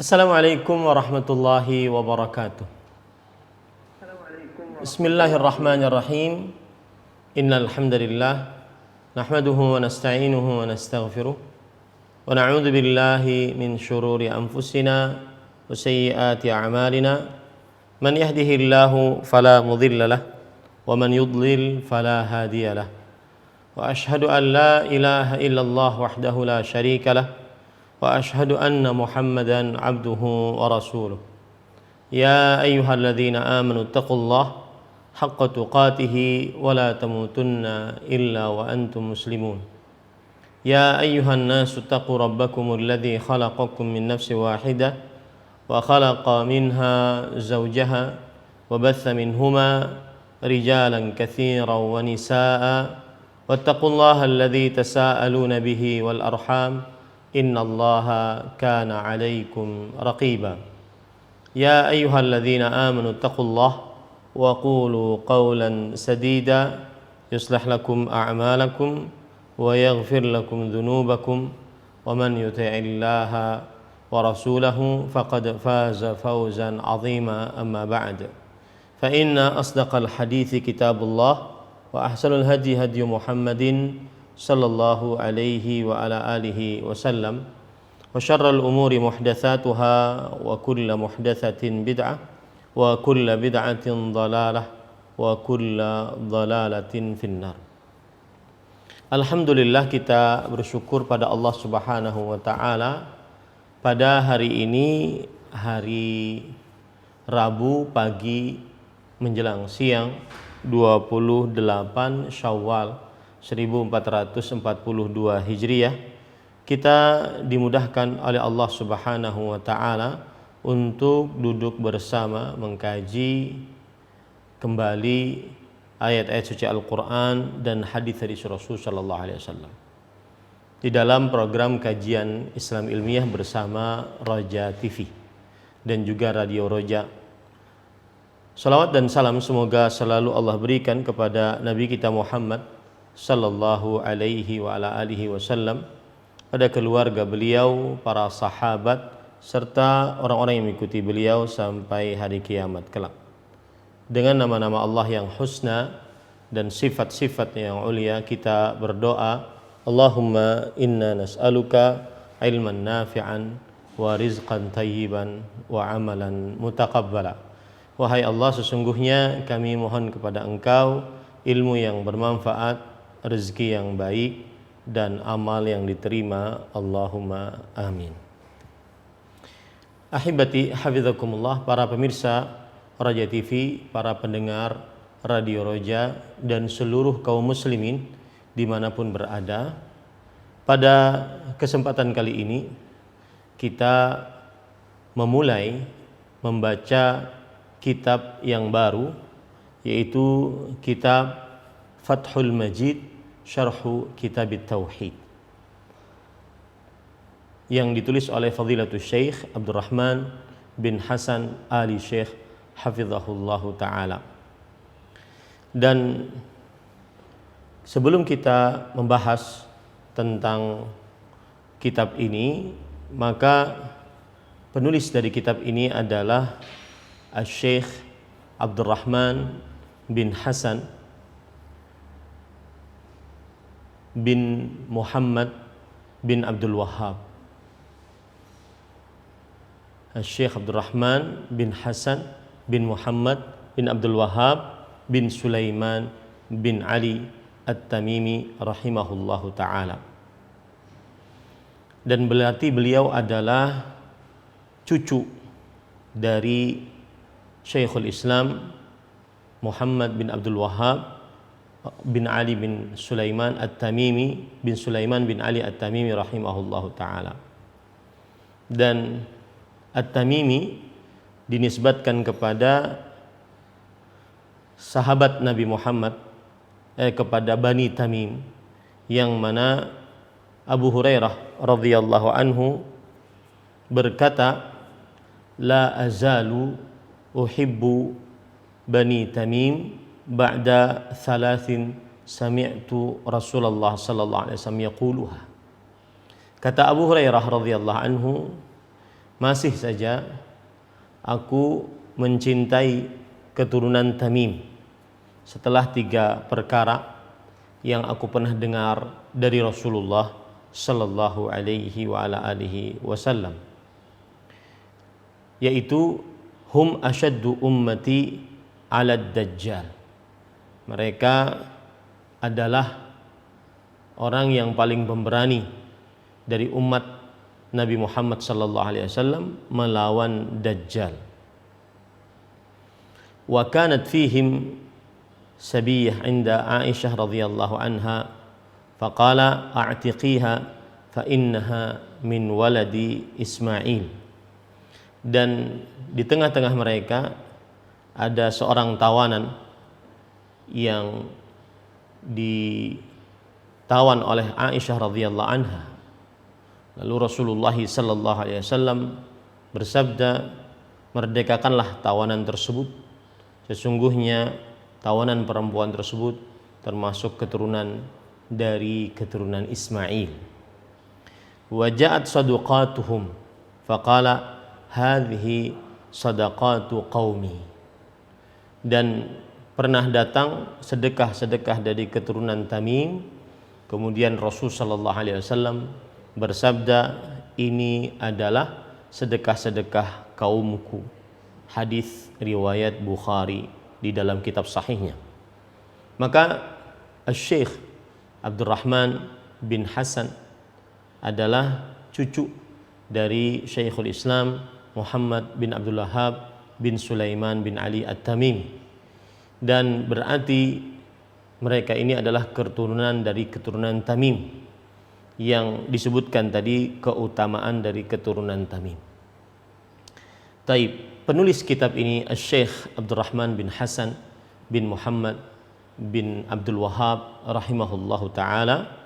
Assalamualaikum warahmatullahi wabarakatuh. Bismillahirrahmanirrahim. Innal hamdalillah nahmaduhu wa nasta'inuhu wa nastaghfiruh wa na'udzu billahi min shururi anfusina wa sayyiati a'malina. Man yahdihillahu fala mudilla lahu wa man yudlil fala hadiya lahu. Wa ashhadu an la ilaha illallah wahdahu la syarika lahu wa ashhadu anna Muhammadan abduhu wa rasuluh. Ya ayyuhalladzina amanu taqullaha haqqa tuqatih wa la tamutunna illa wa antum muslimun. Ya ayyuhan nasu taqu rabbakumul ladzi khalaqakum min nafsin wahidah wa khalaqa minha zawjaha wa batha minhuma rijalan katsiran wa nisaa'a wattaqullaha alladzi tasaaluna bihi wal arham innallaha kana 'alaikum raqiba. Ya ayyuhalladzina amanu taqullaha wa qulu qawlan sadida yuslih lakum a'malakum wa yaghfir lakum dhunubakum wa man yuti'illaha wa rasulahu faqad faza fawzan 'azima amma ba'd. Fa inna asdaqal hadithi kitabullah wa ahsanul hadi hadi Muhammadin sallallahu alaihi wa ala alihi wasallam wa syarrul umuri muhdatsatuha wa kullu muhdatsatin bid'ah wa kullu bid'atin dhalalah wa kullu dhalalatin finnar. Alhamdulillah, kita bersyukur pada Allah Subhanahu wa taala pada hari ini, hari Rabu pagi menjelang siang 28 Syawal 1442 Hijriah, kita dimudahkan oleh Allah Subhanahu wa taala untuk duduk bersama mengkaji kembali ayat-ayat suci Al-Qur'an dan hadis-hadis Rasul sallallahu alaihi wasallam di dalam program kajian Islam ilmiah bersama Roja TV dan juga Radio Roja. Salawat dan salam semoga selalu Allah berikan kepada Nabi kita Muhammad sallallahu alaihi wa ala alihi wasallam, pada keluarga beliau, para sahabat, serta orang-orang yang mengikuti beliau sampai hari kiamat kelak. Dengan nama-nama Allah yang husna dan sifat-sifat yang ulia, kita berdoa, Allahumma inna nas'aluka ilman nafi'an wa rizqan tayyiban wa amalan mutaqabbala. Wahai Allah, sesungguhnya kami mohon kepada Engkau ilmu yang bermanfaat, rezeki yang baik, dan amal yang diterima. Allahumma amin. Ahibati hafizakumullah, para pemirsa Roja TV, para pendengar Radio Roja, dan seluruh kaum muslimin dimanapun berada. Pada kesempatan kali ini kita memulai membaca kitab yang baru, yaitu kitab Fathul Majid Syarhu Kitab Tauhid, yang ditulis oleh Fadilatul Syekh Abdurrahman bin Hasan Ali Syekh hafizahullahu ta'ala. Dan sebelum kita membahas tentang kitab ini, maka penulis dari kitab ini adalah Syekh Abdurrahman bin Hasan bin Muhammad bin Abdul Wahhab. Syekh Abdurrahman bin Hasan bin Muhammad bin Abdul Wahhab bin Sulaiman bin Ali At-Tamimi rahimahullahu ta'ala. Dan berarti beliau adalah cucu dari Syekhul Islam Muhammad bin Abdul Wahhab bin Ali bin Sulaiman At-Tamimi bin Sulaiman bin Ali At-Tamimi rahimahullahu ta'ala. Dan At-Tamimi dinisbatkan kepada sahabat Nabi Muhammad, kepada Bani Tamim, yang mana Abu Hurairah radhiyallahu anhu berkata, la azalu uhibbu Bani Tamim ba'da thalathin sami'tu Rasulullah sallallahu alaihi wasallam yaquluha. Kata Abu Hurairah radhiyallahu anhu, masih saja aku mencintai keturunan Tamim setelah 3 perkara yang aku pernah dengar dari Rasulullah sallallahu alaihi wa ala alihi wasallam, yaitu hum asyaddu ummati 'ala dajjal. Mereka adalah orang yang paling pemberani dari umat Nabi Muhammad sallallahu alaihi wasallam melawan Dajjal. Wa kanat fihim sabiyah 'inda Aisyah radhiyallahu anha faqala a'tiqiha fa innaha min waladi Ismail. Dan di tengah-tengah mereka ada seorang tawanan yang ditawan oleh Aisyah radhiyallahu anha. Lalu Rasulullah sallallahu alaihi wasallam bersabda, merdekakanlah tawanan tersebut, sesungguhnya tawanan perempuan tersebut termasuk keturunan dari keturunan Ismail. Wa ja'at sadaqatuhum faqala hadhihi sadaqatu qaumi. Dan pernah datang sedekah-sedekah dari keturunan Tamim, kemudian Rasul sallallahu alaihi wasallam bersabda, ini adalah sedekah-sedekah kaumku. Hadis riwayat Bukhari di dalam kitab sahihnya. Maka Syekh Abdurrahman bin Hasan adalah cucu dari Syekhul Islam Muhammad bin Abdul Wahhab bin Sulaiman bin Ali At-Tamimi, dan berarti mereka ini adalah keturunan dari keturunan Tamim yang disebutkan tadi keutamaan dari keturunan Tamim. Taib, penulis kitab ini Syekh Abdurrahman bin Hasan bin Muhammad bin Abdul Wahhab rahimahullahu taala.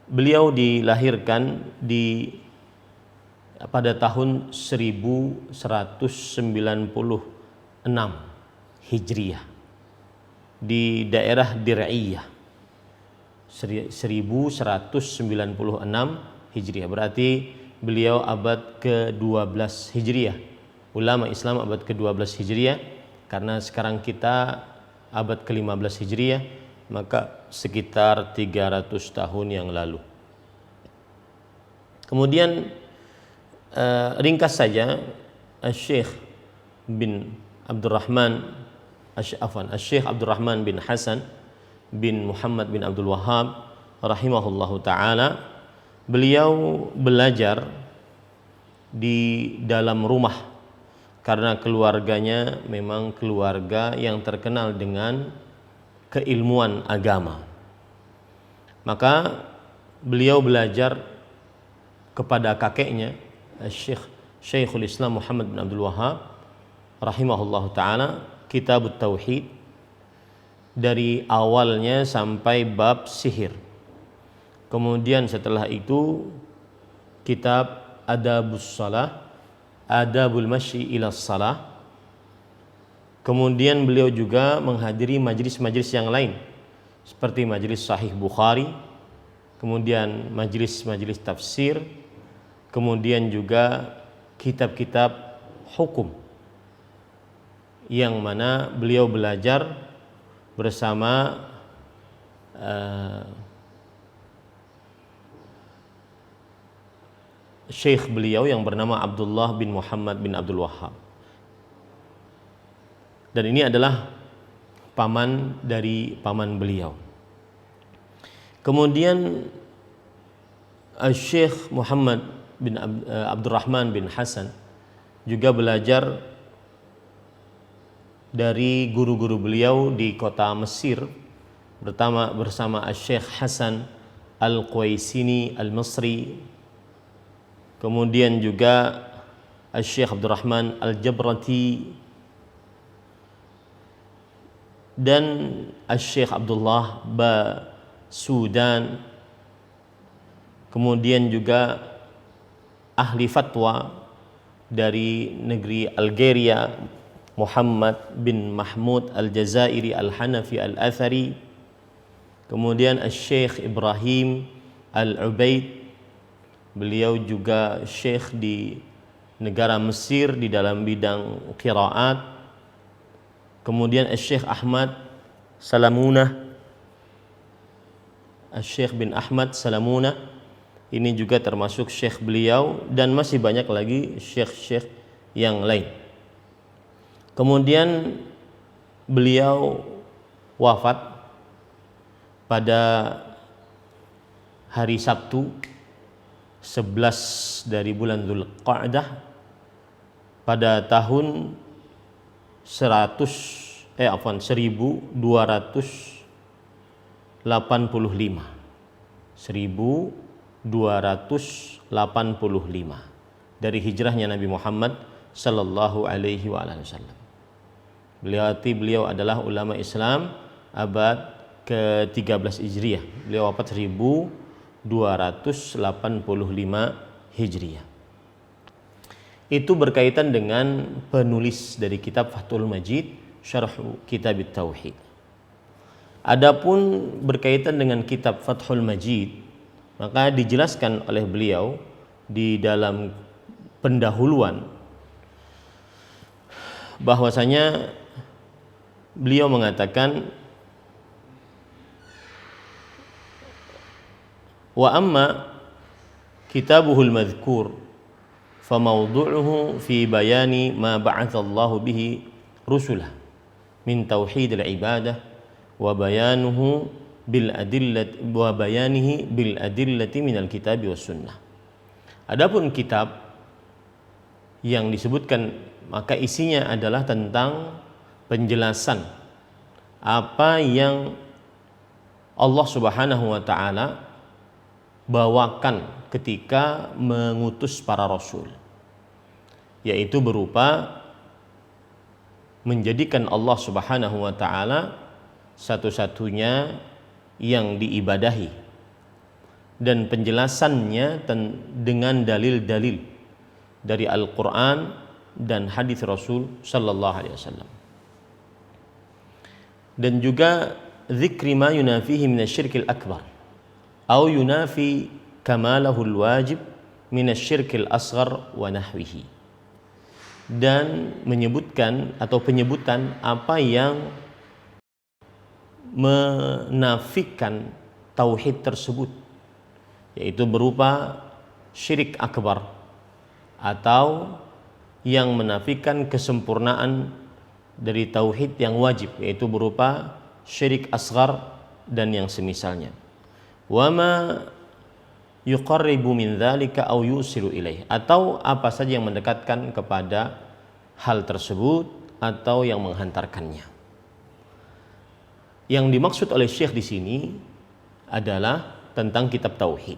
Beliau dilahirkan pada tahun 1196 Hijriah di daerah Dir'iyah. 1196 Hijriah, berarti beliau abad ke-12 Hijriah. Ulama Islam abad ke-12 Hijriah, karena sekarang kita abad ke-15 Hijriah, maka sekitar 300 tahun yang lalu. Kemudian ringkas saja, Syekh Abdurrahman bin Hasan bin Muhammad bin Abdul Wahhab rahimahullahu taala, beliau belajar di dalam rumah karena keluarganya memang keluarga yang terkenal dengan keilmuan agama. Maka beliau belajar kepada kakeknya Syekhul Islam Muhammad bin Abdul Wahhab rahimahullahu taala Kitabut Tauhid dari awalnya sampai bab sihir. Kemudian setelah itu kitab Adabus Shalah, Adabul Masyi ila Shalah. Kemudian beliau juga menghadiri majelis-majelis yang lain seperti majelis Sahih Bukhari, kemudian majelis-majelis tafsir, kemudian juga kitab-kitab hukum yang mana beliau belajar bersama syekh beliau yang bernama Abdullah bin Muhammad bin Abdul Wahhab. Dan ini adalah paman dari paman beliau. Kemudian Syekh Muhammad bin Abdurrahman bin Hasan juga belajar dari guru-guru beliau di kota Mesir, bersama Syekh Hasan Al-Qaisini Al-Masri, kemudian juga Syekh Abdurrahman Al-Jabrati dan Syekh Abdullah Sudan, kemudian juga ahli fatwa dari negeri Algeria Muhammad bin Mahmud Al-Jazairi Al-Hanafi Al-Athari, kemudian Syekh Ibrahim Al-Ubaid, beliau juga syekh di negara Mesir di dalam bidang qiraat. Kemudian Syekh Ahmad Salamunah, Syekh bin Ahmad Salamunah, ini juga termasuk syekh beliau, dan masih banyak lagi syekh-syekh yang lain. Kemudian beliau wafat pada hari Sabtu 11 dari bulan Dzulqa'dah pada tahun 1285 dari hijrahnya Nabi Muhammad sallallahu alaihi wasallam. Beliau adalah ulama Islam abad ke-13 Hijriah. Beliau wafat 1285 Hijriah. Itu berkaitan dengan penulis dari kitab Fathul Majid, Syarh Kitab Tauhid. Adapun berkaitan dengan kitab Fathul Majid, maka dijelaskan oleh beliau di dalam pendahuluan bahwasanya beliau mengatakan, wa amma kitabuhul madhkur famawdu'uhu fi bayani ma ba'athallahu bihi rusulah min tauhidil ibadah wa bayanuhu bil adillati minal kitabi was sunnah. Adapun kitab yang disebutkan, maka isinya adalah tentang penjelasan apa yang Allah Subhanahu wa taala bawakan ketika mengutus para rasul, yaitu berupa menjadikan Allah Subhanahu wa taala satu-satunya yang diibadahi, dan penjelasannya dengan dalil-dalil dari Al-Qur'an dan hadis Rasul sallallahu alaihi wasallam. Dan juga zikri ma yunafihi minasyirkil akbar atau yunafi kamalahul wajib minasyirkil asghar wa nahwihi, dan menyebutkan atau penyebutan apa yang menafikan tauhid tersebut, yaitu berupa syirik akbar atau yang menafikan kesempurnaan dari tauhid yang wajib, yaitu berupa syirik asghar dan yang semisalnya. Wa ma yuqarribu min dzalika aw yusilu ilaih, atau apa saja yang mendekatkan kepada hal tersebut atau yang menghantarkannya. Yang dimaksud oleh Syekh di sini adalah tentang kitab tauhid.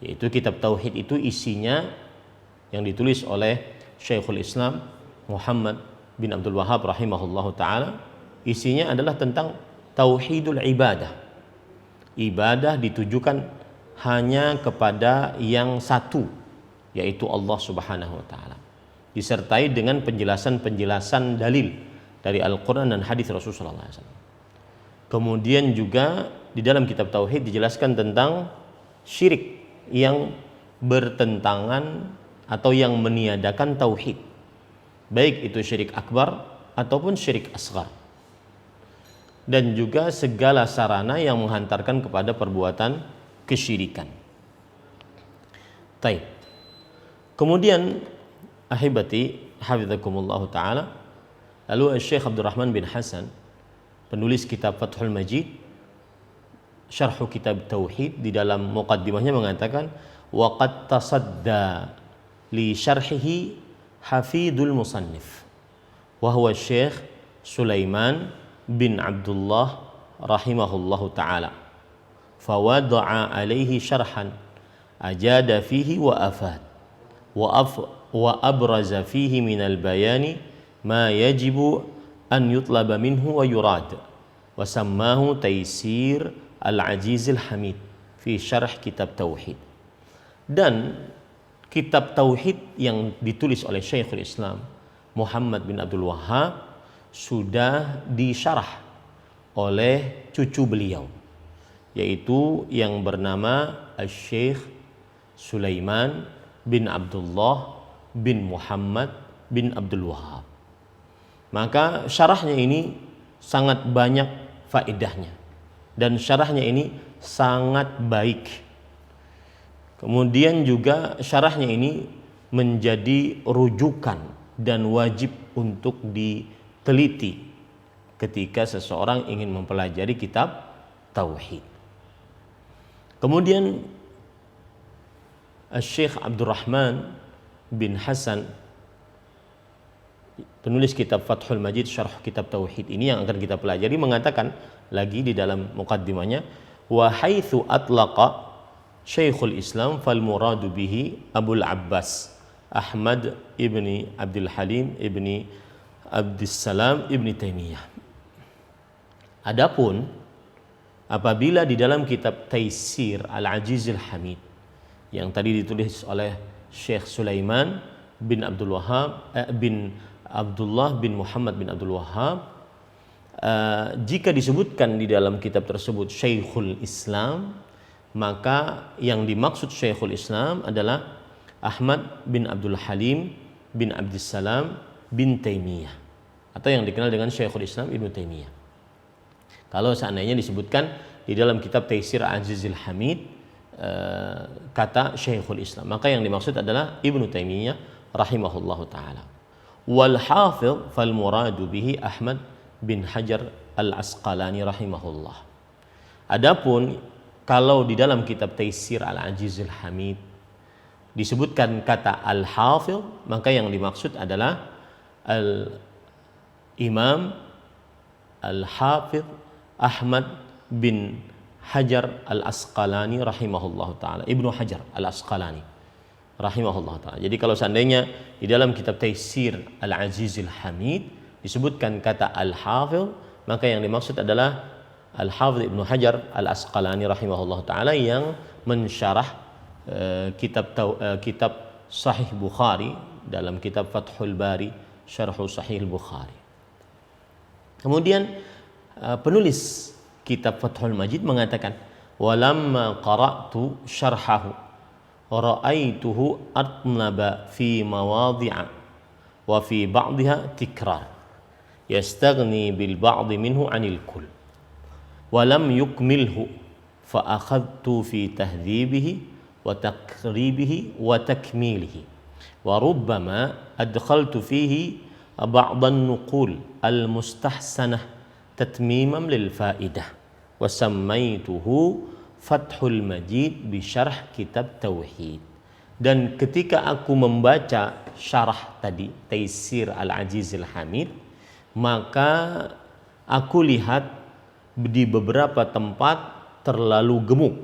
Yaitu kitab tauhid itu isinya yang ditulis oleh Syekhul Islam Muhammad bin Abdul Wahhab rahimahullahu taala, isinya adalah tentang tauhidul ibadah. Ibadah ditujukan hanya kepada yang satu, yaitu Allah Subhanahu wa taala, disertai dengan penjelasan-penjelasan dalil dari Al-Qur'an dan hadis Rasulullah SAW. Kemudian juga di dalam kitab tauhid dijelaskan tentang syirik yang bertentangan atau yang meniadakan tauhid, baik itu syirik akbar ataupun syirik asghar, dan juga segala sarana yang menghantarkan kepada perbuatan kesyirikan. Taib. Kemudian ahibati hafizakumullah taala, lalu Syekh Abdurrahman bin Hasan, penulis kitab Fathul Majid, Syarh Kitab Tauhid, di dalam muqaddimahnya mengatakan, wa qad tasadda li syarhihi hafidul musannif wa huwa Syekh Sulaiman bin Abdullah rahimahullahu taala, fawada'a alaihi syarhan ajada fihi wa afad wa abraza fihi minal bayani ma yajibu an yutlaba minhu wa yurad, wa sammahu Taisir al-Ajizil Hamid fi syarh kitab tauhid. Dan kitab tauhid yang ditulis oleh Syekhul Islam Muhammad bin Abdul Wahhab sudah disyarah oleh cucu beliau, yaitu yang bernama Syekh Sulaiman bin Abdullah bin Muhammad bin Abdul Wahhab. Maka syarahnya ini sangat banyak faedahnya dan syarahnya ini sangat baik. Kemudian juga syarahnya ini menjadi rujukan dan wajib untuk diteliti ketika seseorang ingin mempelajari kitab tauhid. Kemudian Syekh Abdurrahman bin Hasan, penulis kitab Fathul Majid Syarh Kitab Tauhid ini yang akan kita pelajari, mengatakan lagi di dalam muqaddimahnya, wa haitsu atlaqa Syekhul Islam fal muradu bihi Abul Abbas Ahmad ibni Abdul Halim ibni Abdussalam ibni Taimiyah. Adapun apabila di dalam kitab Taisir Al-Ajizil Hamid yang tadi ditulis oleh Syekh Sulaiman bin Abdul Wahhab bin Abdullah bin Muhammad bin Abdul Wahhab, jika disebutkan di dalam kitab tersebut Syekhul Islam, maka yang dimaksud Syekhul Islam adalah Ahmad bin Abdul Halim bin Abdussalam bin Taimiyah, atau yang dikenal dengan Syekhul Islam Ibnu Taimiyah. Kalau seandainya disebutkan di dalam kitab Taisir Azizil Hamid kata Syekhul Islam, maka yang dimaksud adalah Ibnu Taimiyah rahimahullahu taala. Wal hafidh fal muradu bihi Ahmad bin Hajar Al-Asqalani rahimahullah. Adapun kalau di dalam kitab Taisir Al-Ajizil Hamid disebutkan kata al-hafidh, maka yang dimaksud adalah al-imam al-hafidh Ahmad bin Hajar Al-Asqalani rahimahullah ta'ala, Ibnu Hajar Al-Asqalani rahimahullah ta'ala. Jadi kalau seandainya di dalam kitab Taisir Al-Ajizil Hamid disebutkan kata al-hafidh, maka yang dimaksud adalah Al-Hafidh Ibnu Hajar Al-Asqalani rahimahullah ta'ala yang mensyarah kitab Sahih Bukhari dalam kitab Fathul Bari Syarhu Sahih Bukhari. Kemudian penulis kitab Fathul Majid mengatakan, walamma qara'tu syarhahu ra'aituhu atnaba fi mawadhi'a wa fi ba'dha tikrar yastaghni bil ba'd minhu 'anil kull wa lam yukmilhu fa akhadtu fi tahdhibihi wa taqribihi wa takmilihi wa rubbama adkhaltu fihi ba'd an-nuqul al-mustahsanah tatmimam lil faidah wa sammaituhu Fathul Majid bi syarh kitab tauhid. Dan ketika aku membaca syarah tadi Taisir Al-Ajizil Hamid, maka aku lihat di beberapa tempat terlalu gemuk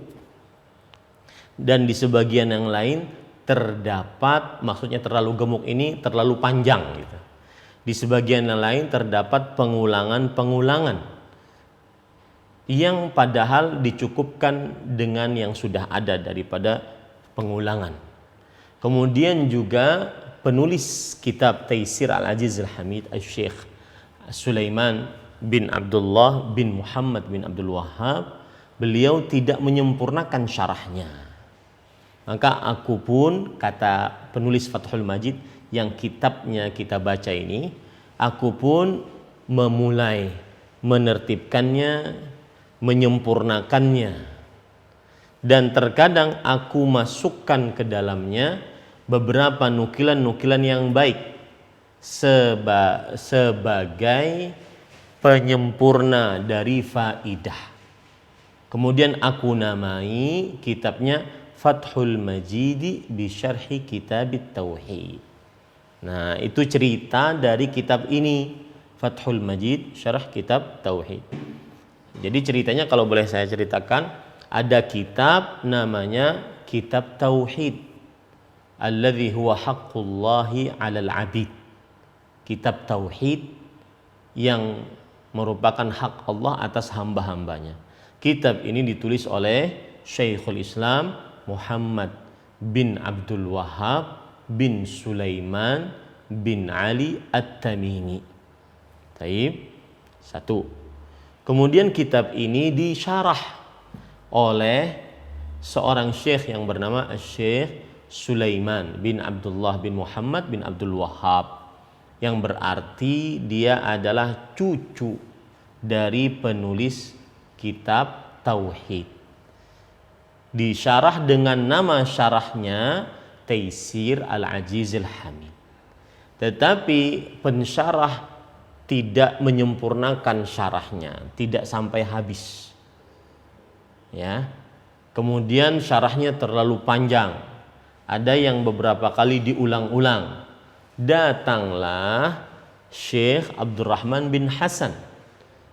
dan di sebagian yang lain terdapat, maksudnya terlalu gemuk ini terlalu panjang gitu. Di sebagian yang lain terdapat pengulangan-pengulangan yang padahal dicukupkan dengan yang sudah ada daripada pengulangan. Kemudian juga penulis kitab Taisir Al-Ajizil Hamid Syekh Sulaiman bin Abdullah bin Muhammad bin Abdul Wahhab, beliau tidak menyempurnakan syarahnya. Maka aku pun, kata penulis Fathul Majid yang kitabnya kita baca ini, aku pun memulai menertibkannya, menyempurnakannya, dan terkadang aku masukkan ke dalamnya beberapa nukilan-nukilan yang baik sebagai penyempurna dari faidah. Kemudian aku namai kitabnya Fathul Majid bi Syarhi Kitabit Tauhid. Nah, itu cerita dari kitab ini, Fathul Majid Syarah Kitab Tauhid. Jadi ceritanya kalau boleh saya ceritakan, ada kitab namanya Kitab Tauhid alladzi huwa haqqullahi 'alal 'abid. Kitab Tauhid yang merupakan hak Allah atas hamba-hambanya. Kitab ini ditulis oleh Syekhul Islam Muhammad bin Abdul Wahhab bin Sulaiman bin Ali At-Tamimi. Taib. Satu. Kemudian kitab ini disyarah oleh seorang syekh yang bernama Syekh Sulaiman bin Abdullah bin Muhammad bin Abdul Wahhab, yang berarti dia adalah cucu dari penulis kitab Tauhid. Disyarah dengan nama syarahnya Taisir Al-Ajizil Hamid. Tetapi pensyarah tidak menyempurnakan syarahnya, tidak sampai habis. Ya. Kemudian syarahnya terlalu panjang. Ada yang beberapa kali diulang-ulang. Datanglah Syekh Abdurrahman bin Hasan.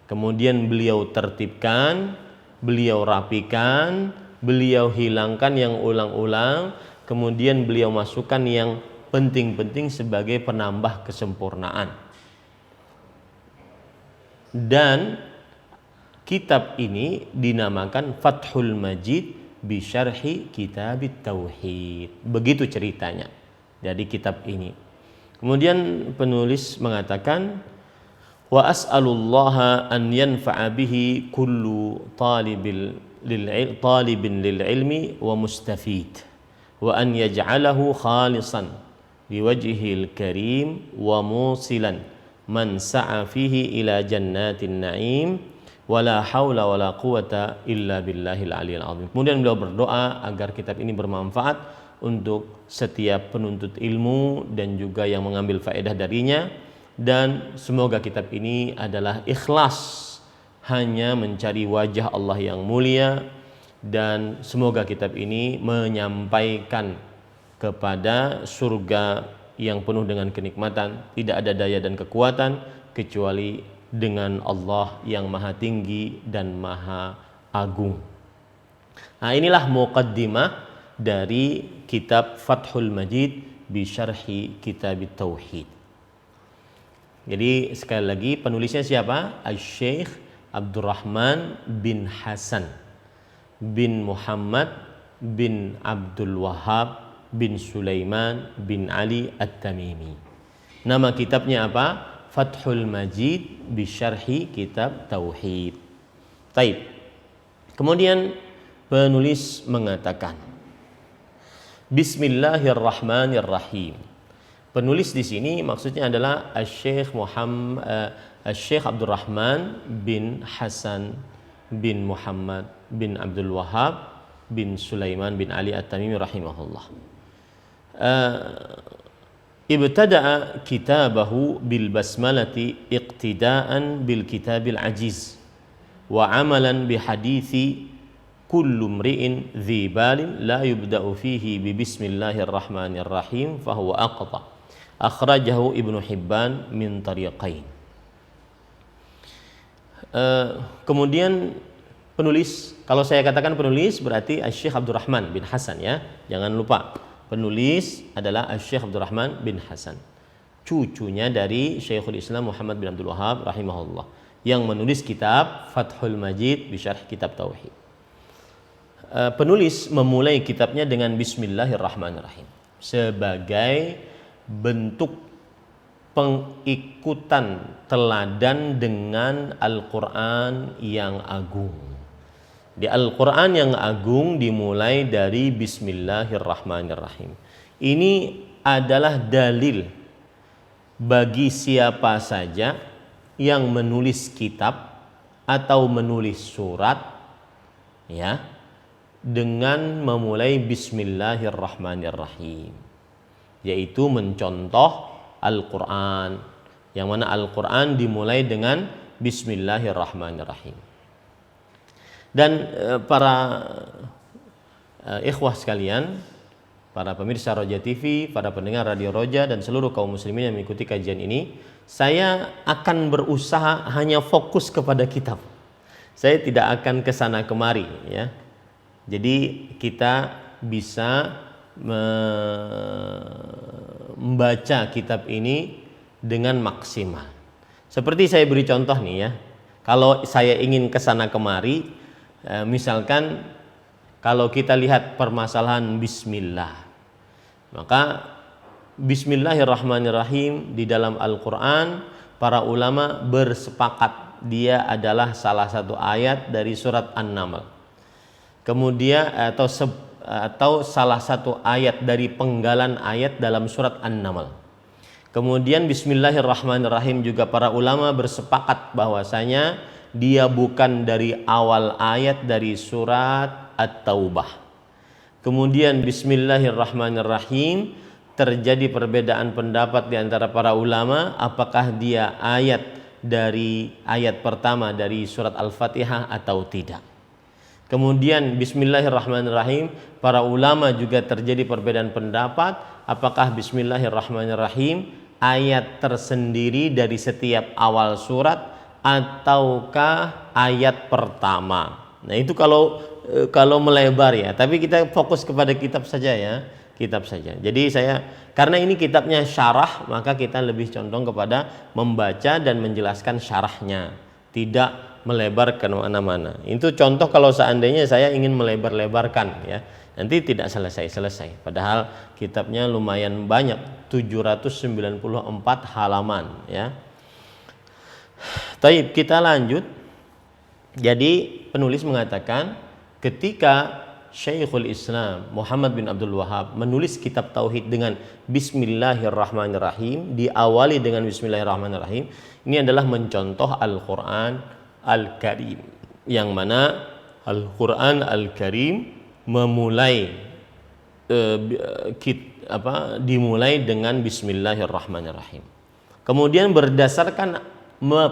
Kemudian beliau tertibkan, beliau rapikan, beliau hilangkan yang ulang-ulang, kemudian beliau masukkan yang penting-penting sebagai penambah kesempurnaan. Dan kitab ini dinamakan Fathul Majid bi Syarhi Kitabit Tauhid. Begitu ceritanya dari kitab ini. Kemudian penulis mengatakan, wa as'alullaha an yanfa'a bihi kullu talibin lil ilmi wa mustafid wa an yaj'alahu khalisan liwajhil karim wa musilan man sa'a fihi ila jannatin na'im wala haula wala quwata illa billahil aliyil azim. Kemudian beliau berdoa agar kitab ini bermanfaat untuk setiap penuntut ilmu dan juga yang mengambil faedah darinya, dan semoga kitab ini adalah ikhlas hanya mencari wajah Allah yang mulia, dan semoga kitab ini menyampaikan kepada surga yang penuh dengan kenikmatan, tidak ada daya dan kekuatan kecuali dengan Allah yang maha tinggi dan maha agung. Nah, inilah muqaddimah dari kitab Fathul Majid bi Syarhi Kitabit Tauhid. Jadi sekali lagi penulisnya siapa? Asy-Syaikh Abdurrahman bin Hasan bin Muhammad bin Abdul Wahhab bin Sulaiman bin Ali At-Tamimi. Nama kitabnya apa? Fathul Majid bi Syarhi Kitab Tauhid. Taib. Kemudian penulis mengatakan, Bismillahirrahmanirrahim. Penulis di sini maksudnya adalah Asy-Syaikh Asy-Syaikh Abdurrahman bin Hasan bin Muhammad bin Abdul Wahhab bin Sulaiman bin Ali At-Tamimi rahimahullah. Ibtada'a kitabahu bil basmalati iqtida'an bil kitabil ajiz wa amalan bi hadithi kullu mri'in dhi balin la yubda'u fihi bi bismillahirrahmanirrahim fahuwa aqta. Akhrajahu Ibnu Hibban min tariqain. Kemudian penulis, kalau saya katakan penulis berarti Asy-Syaikh Abdurrahman bin Hasan, ya. Jangan lupa, penulis adalah Asy-Syaikh Abdurrahman bin Hasan, cucunya dari Syekhul Islam Muhammad bin Abdul Wahhab rahimahullah, yang menulis kitab Fathul Majid bi Syarh Kitab Tauhid. Penulis memulai kitabnya dengan Bismillahirrahmanirrahim sebagai bentuk pengikutan teladan dengan Al-Quran yang agung. Di Al-Quran yang agung dimulai dari Bismillahirrahmanirrahim. Ini adalah dalil bagi siapa saja yang menulis kitab atau menulis surat, ya, dengan memulai Bismillahirrahmanirrahim, yaitu mencontoh Al-Quran, yang mana Al-Quran dimulai dengan Bismillahirrahmanirrahim. Dan para ikhwah sekalian, para pemirsa Roja TV, para pendengar Radio Roja, dan seluruh kaum muslimin yang mengikuti kajian ini, saya akan berusaha hanya fokus kepada kitab. Saya tidak akan kesana kemari, ya. Jadi kita bisa membaca kitab ini dengan maksimal. Seperti saya beri contoh nih, ya. Kalau saya ingin kesana kemari, misalkan kalau kita lihat permasalahan bismillah, maka Bismillahirrahmanirrahim di dalam Al-Quran, para ulama bersepakat dia adalah salah satu ayat dari surat An-Naml. Kemudian atau atau salah satu ayat dari penggalan ayat dalam surat An-Naml. Kemudian Bismillahirrahmanirrahim juga para ulama bersepakat bahwasanya dia bukan dari awal ayat dari surat At-Taubah. Kemudian Bismillahirrahmanirrahim terjadi perbedaan pendapat di antara para ulama apakah dia ayat dari ayat pertama dari surat Al-Fatihah atau tidak. Kemudian Bismillahirrahmanirrahim para ulama juga terjadi perbedaan pendapat apakah Bismillahirrahmanirrahim ayat tersendiri dari setiap awal surat ataukah ayat pertama. Nah itu kalau melebar ya, tapi kita fokus kepada kitab saja ya, kitab saja. Jadi karena ini kitabnya syarah, maka kita lebih condong kepada membaca dan menjelaskan syarahnya, tidak melebar ke mana-mana. Itu contoh kalau seandainya saya ingin melebar-lebarkan ya, nanti tidak selesai-selesai. Padahal kitabnya lumayan banyak, 794 halaman ya. Taib, kita lanjut. Jadi penulis mengatakan ketika Syekhul Islam Muhammad bin Abdul Wahhab menulis kitab tauhid dengan Bismillahirrahmanirrahim, diawali dengan Bismillahirrahmanirrahim, ini adalah mencontoh Al-Quran Al-Karim, yang mana Al-Quran Al-Karim dimulai dengan Bismillahirrahmanirrahim. Kemudian berdasarkan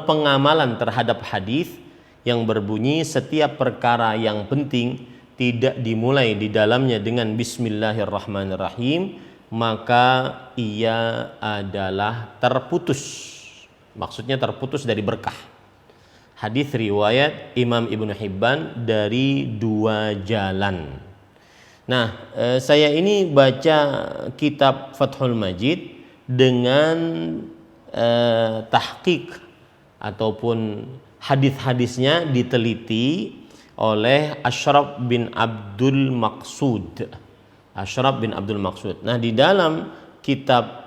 pengamalan terhadap hadis yang berbunyi setiap perkara yang penting tidak dimulai di dalamnya dengan Bismillahirrahmanirrahim, maka ia adalah terputus. Maksudnya terputus dari berkah. Hadis riwayat Imam Ibnu Hibban dari 2 jalan. Nah, saya ini baca kitab Fathul Majid dengan tahqiq ataupun hadis-hadisnya diteliti oleh Ashraf bin Abdul Maqsud. Ashraf bin Abdul Maqsud. Nah, di dalam kitab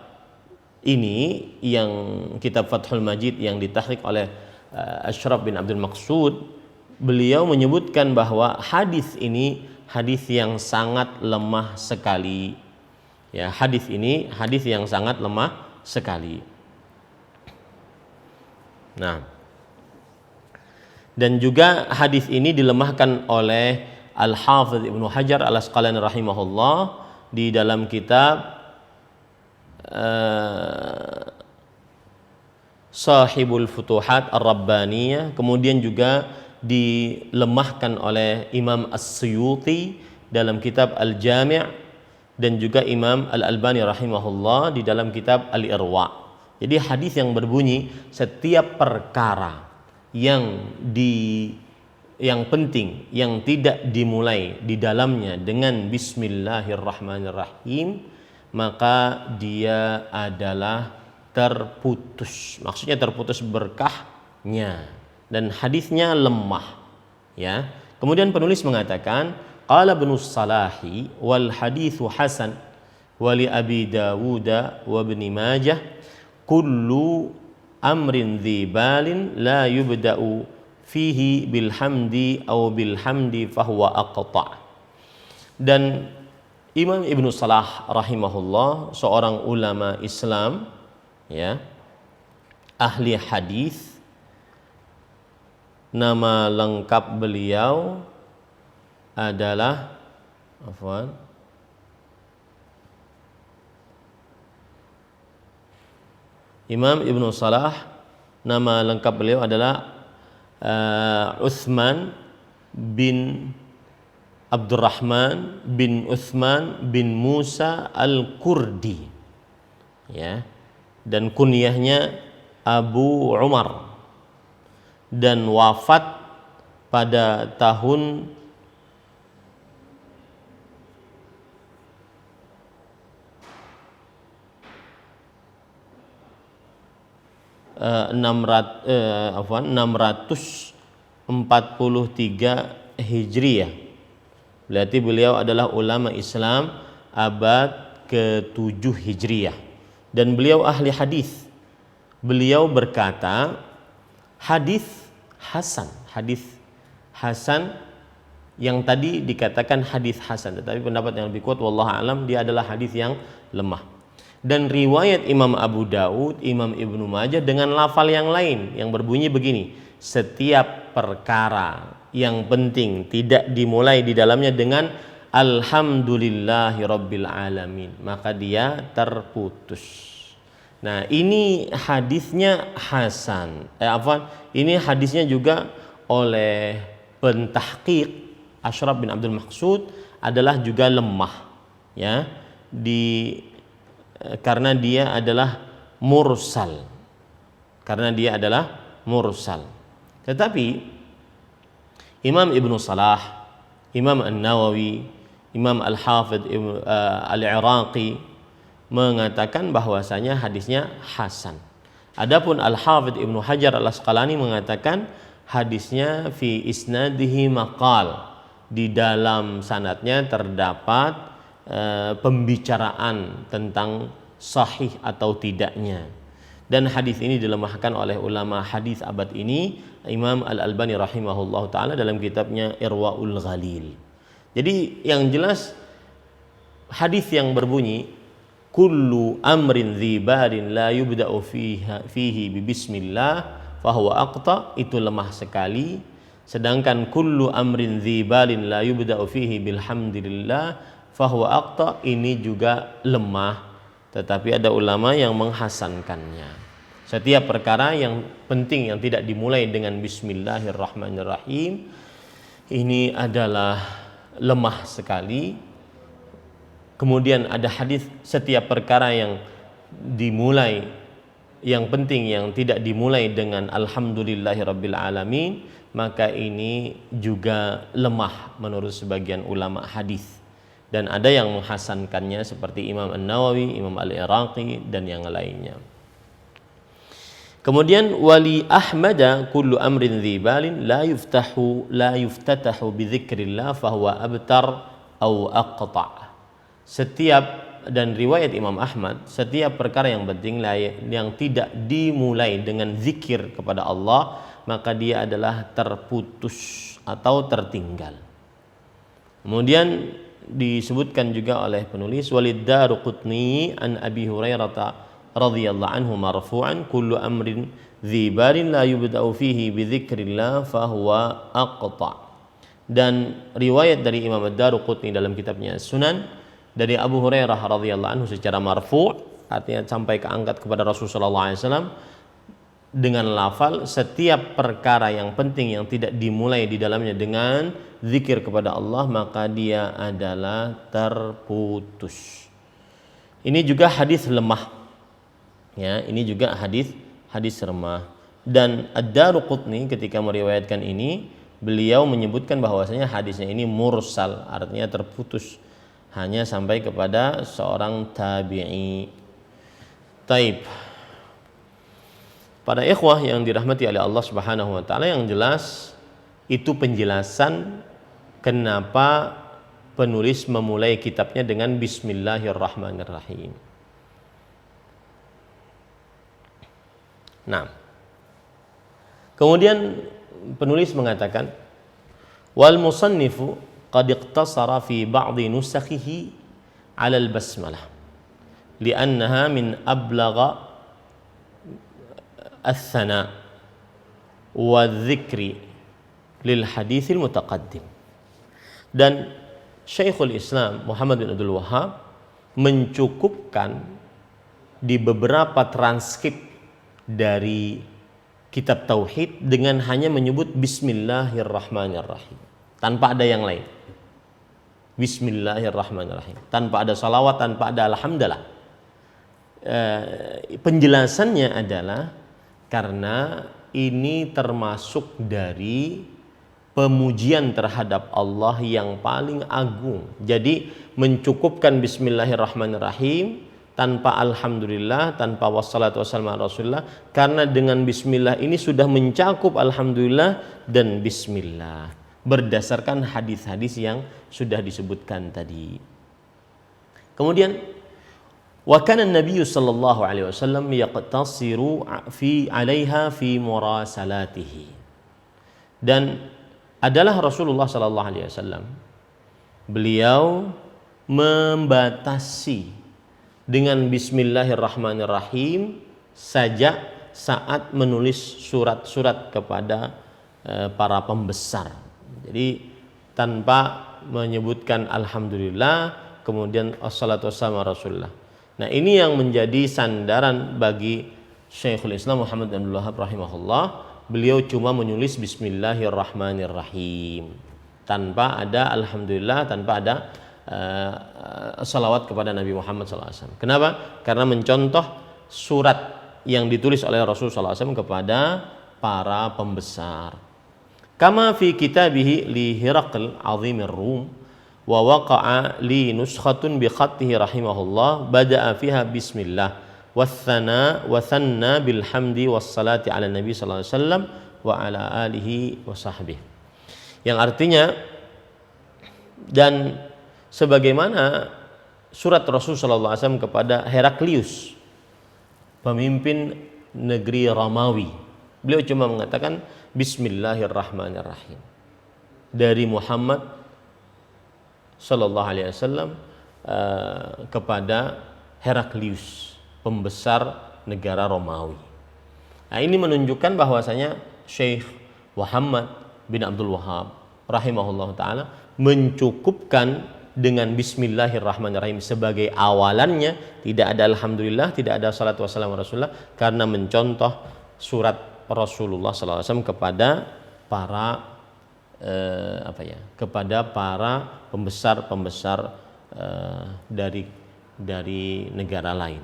ini yang kitab Fathul Majid yang ditahqiq oleh Ashraf bin Abdul Maqsud, beliau menyebutkan bahwa hadis ini hadis yang sangat lemah sekali. Ya, hadis ini hadis yang sangat lemah sekali. Nah, dan juga hadis ini dilemahkan oleh Al-Hafidz Ibnu Hajar Al-Asqalani rahimahullah di dalam kitab Sahibul Futuhat Ar-Rabbaniyah. Kemudian juga dilemahkan oleh Imam As-Suyuti dalam kitab Al-Jami' dan juga Imam Al-Albani rahimahullah di dalam kitab Al-Irwa. Jadi hadis yang berbunyi setiap perkara yang penting yang tidak dimulai di dalamnya dengan Bismillahirrahmanirrahim, maka dia adalah terputus. Maksudnya terputus berkahnya dan hadisnya lemah ya. Kemudian penulis mengatakan qala Ibnu Salahi wal haditsu hasan wa li Abi Dawud wa Ibnu Majah kullu amrin dzibalin la yubda'u fihi bilhamdi aw bilhamdi fahuwa aqta'. Dan Imam Ibnu Salah rahimahullah seorang ulama Islam ya, ahli hadis, nama lengkap beliau adalah Imam Ibnu Salah, nama lengkap beliau adalah Utsman bin Abdurrahman bin Utsman bin Musa Al-Kurdi ya, dan kunyahnya Abu Umar, dan wafat pada tahun 643 Hijriyah. Berarti beliau adalah ulama Islam abad ke-7 Hijriyah dan beliau ahli hadis. Beliau berkata hadis hasan Yang tadi dikatakan hadis hasan, tetapi pendapat yang lebih kuat wallahu alam dia adalah hadis yang lemah. Dan riwayat Imam Abu Daud, Imam Ibnu Majah dengan lafal yang lain yang berbunyi begini, setiap perkara yang penting tidak dimulai di dalamnya dengan alhamdulillahi rabbil alamin, maka dia terputus. Nah, ini hadisnya hasan. Ini hadisnya juga oleh pentahqiq Ashraf bin Abdul Maqsud adalah juga lemah, ya, karena dia adalah mursal. Tetapi Imam Ibnu Salah, Imam An-Nawawi, Imam Al-Hafidh Al-Iraqi mengatakan bahwasanya hadisnya hasan. Adapun Al-Hafidh Ibnu Hajar Al-Asqalani mengatakan hadisnya fi isnadihi maqal, di dalam sanadnya terdapat pembicaraan tentang sahih atau tidaknya. Dan hadis ini dilemahkan oleh ulama hadis abad ini, Imam Al-Albani rahimahullah taala dalam kitabnya Irwaul Ghalil. Jadi yang jelas hadis yang berbunyi kullu amrin dzibarin la yubda'u fihi bi bismillah fahuwa aqta, itu lemah sekali. Sedangkan kullu amrin dzibalin la yubda'u fihi bilhamdillah fahuwa aqta, ini juga lemah, tetapi ada ulama yang menghasankannya. Setiap perkara yang penting yang tidak dimulai dengan bismillahirrahmanirrahim ini adalah lemah sekali. Kemudian ada hadis setiap perkara yang dimulai yang penting yang tidak dimulai dengan alhamdulillahirabbil alamin, maka ini juga lemah menurut sebagian ulama hadis. Dan ada yang menghasankannya seperti Imam An-Nawawi, Imam Al-Iraqi dan yang lainnya. Kemudian wali Ahmad kullu amrin dzibalin la yuftatahu bi dzikrillah fahuwa abtar au aqta. Dan riwayat Imam Ahmad, setiap perkara yang penting yang tidak dimulai dengan zikir kepada Allah, maka dia adalah terputus atau tertinggal. Kemudian disebutkan juga oleh penulis Walid Daruqutni an Abi Hurairah radhiyallahu anhu marfu'an kullu amrin dzibarin la yubda'u fihi bi dzikrillah fahuwa aqta. Dan riwayat dari Imam Ad-Daruqutni dalam kitabnya Sunan dari Abu Hurairah radhiyallahu anhu secara marfu', artinya sampai keangkat kepada Rasulullah SAW dengan lafal setiap perkara yang penting yang tidak dimulai di dalamnya dengan zikir kepada Allah, maka dia adalah terputus. Ini juga hadis lemah, ya, ini juga hadis lemah. Dan Ad-Daruqutni ketika meriwayatkan ini, beliau menyebutkan bahwasanya hadisnya ini mursal, artinya terputus, hanya sampai kepada seorang tabi'i. Taib. Para ikhwah yang dirahmati oleh Allah Subhanahu wa taala, yang jelas itu penjelasan kenapa penulis memulai kitabnya dengan bismillahirrahmanirrahim. Nah, kemudian penulis mengatakan wal musannifu qad iqtasara fi ba'dhi nusakhihi 'ala al-basmalah li'annaha min ablagha al-thana wa dzikri lil haditsil mutaqaddim. Dan Syekhul Islam Muhammad bin Abdul Wahhab mencukupkan di beberapa transkrip dari kitab tauhid dengan hanya menyebut bismillahirrahmanirrahim tanpa ada yang lain. Bismillahirrahmanirrahim, tanpa ada salawat, tanpa ada alhamdulillah. Penjelasannya adalah karena ini termasuk dari pemujian terhadap Allah yang paling agung. Jadi mencukupkan bismillahirrahmanirrahim tanpa alhamdulillah, tanpa wassalatu wassalamu ala rasulillah, karena dengan bismillah ini sudah mencakup alhamdulillah dan bismillah berdasarkan hadis-hadis yang sudah disebutkan tadi. Kemudian wa kana an-nabiy sallallahu alaihi wasallam yaqtasiru fi 'alaiha fi murasalatihi. Dan adalah Rasulullah sallallahu alaihi wasallam. Beliau membatasi dengan bismillahirrahmanirrahim saja saat menulis surat-surat kepada para pembesar. Jadi tanpa menyebutkan alhamdulillah, kemudian assalatu wassalamu ala Rasulillah. Nah, ini yang menjadi sandaran bagi Syekhul Islam Muhammad bin Abdul Wahhab rahimahullah. Beliau cuma menulis bismillahirrahmanirrahim tanpa ada alhamdulillah, tanpa ada salawat kepada Nabi Muhammad SAW. Kenapa? Karena mencontoh surat yang ditulis oleh Rasulullah SAW kepada para pembesar. Kama fi kitabihi li Hiraql azimir Rum wa waqa'a li nuskhatun bi khattihi rahimahullah bada'a fiha bismillah wathana wa thanna bil hamdi was salati ala nabi sallallahu alaihi wasallam wa ala alihi wa sahbihi. Yang artinya, dan sebagaimana surat Rasul sallallahu alaihi wasallam kepada Heraklius, pemimpin negeri Romawi, beliau cuma mengatakan bismillahirrahmanirrahim dari Muhammad sallallahu alaihi wasallam kepada Heraklius, pembesar negara Romawi. Nah, ini menunjukkan bahwasanya Syekh Muhammad bin Abdul Wahhab rahimahullah ta'ala mencukupkan dengan bismillahirrahmanirrahim sebagai awalannya, tidak ada alhamdulillah, tidak ada salatu wassalamu Rasulullah, karena mencontoh surat Rasulullah SAW kepada para kepada para pembesar-pembesar dari negara lain.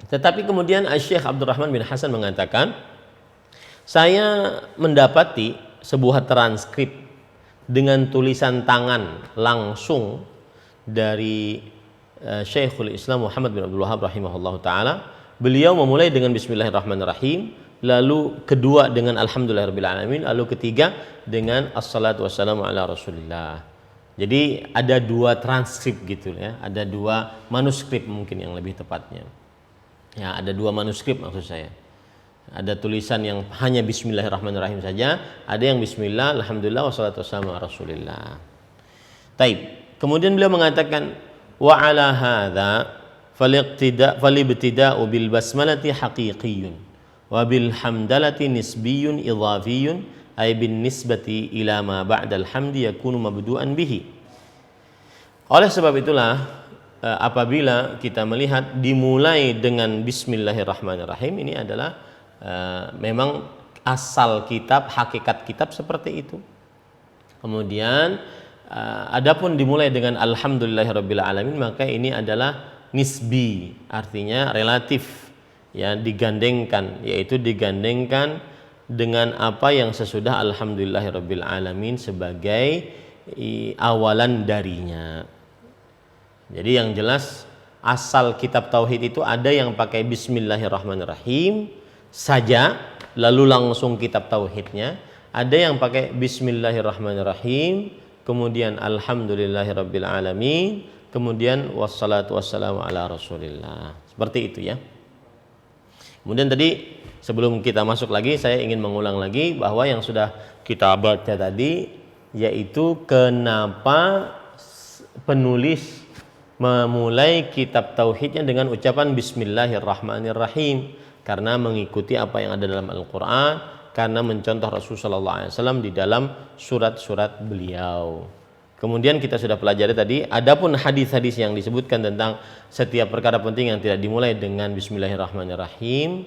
Tetapi kemudian Syekh Abdurrahman bin Hasan mengatakan, saya mendapati sebuah transkrip dengan tulisan tangan langsung dari Syekhul Islam Muhammad bin Abdul Wahhab rahimahullah ta'ala. Beliau memulai dengan bismillahirrahmanirrahim, lalu kedua dengan alhamdulillahirabbil alamin, lalu ketiga dengan assalatu wassalamu ala Rasulillah. Jadi ada dua transkrip gitu ya, ada dua manuskrip mungkin yang lebih tepatnya. Ya, ada dua manuskrip maksud saya. Ada tulisan yang hanya bismillahirrahmanirrahim saja, ada yang bismillah, alhamdulillah, wassalatu wassalamu ala Rasulillah. Taib. Kemudian beliau mengatakan, wa ala hadza falibtida'u bil basmalati haqiqiyyun wa bil hamdalati nisbiyyun idhafiyyun ay bin nisbati ila ma ba'dal hamdi yakunu mabdu'an bihi. Oleh sebab itulah apabila kita melihat dimulai dengan bismillahirrahmanirrahim, ini adalah memang asal kitab, hakikat kitab seperti itu. Kemudian adapun dimulai dengan alhamdulillahirabbil alamin, maka ini adalah nisbi, artinya relatif, ya, digandengkan, yaitu digandengkan dengan apa yang sesudah alhamdulillahirabbil alamin sebagai awalan darinya. Jadi yang jelas asal kitab tauhid itu ada yang pakai bismillahirrahmanirrahim saja lalu langsung kitab tauhidnya, ada yang pakai bismillahirrahmanirrahim kemudian alhamdulillahirabbil alamin, kemudian wassalatu wassalamu ala Rasulillah. Seperti itu ya. Kemudian tadi sebelum kita masuk lagi, saya ingin mengulang lagi bahwa yang sudah kita baca tadi, yaitu kenapa penulis memulai kitab tauhidnya dengan ucapan bismillahirrahmanirrahim, karena mengikuti apa yang ada dalam Al-Quran, karena mencontoh Rasulullah SAW di dalam surat-surat beliau. Kemudian kita sudah pelajari tadi, adapun hadis-hadis yang disebutkan tentang setiap perkara penting yang tidak dimulai dengan bismillahirrahmanirrahim,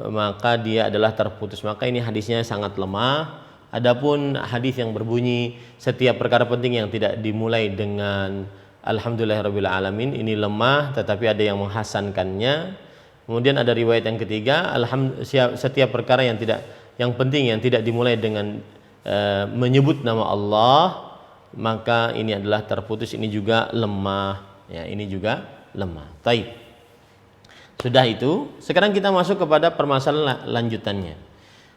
maka dia adalah terputus, maka ini hadisnya sangat lemah. Adapun hadis yang berbunyi setiap perkara penting yang tidak dimulai dengan alhamdulillahirabbil alamin, ini lemah, tetapi ada yang menghasankannya. Kemudian ada riwayat yang ketiga, setiap perkara yang penting yang tidak dimulai dengan menyebut nama Allah, maka ini adalah terputus, ini juga lemah, ya, ini juga lemah. Taib. Sudah itu, sekarang kita masuk kepada permasalahan lanjutannya.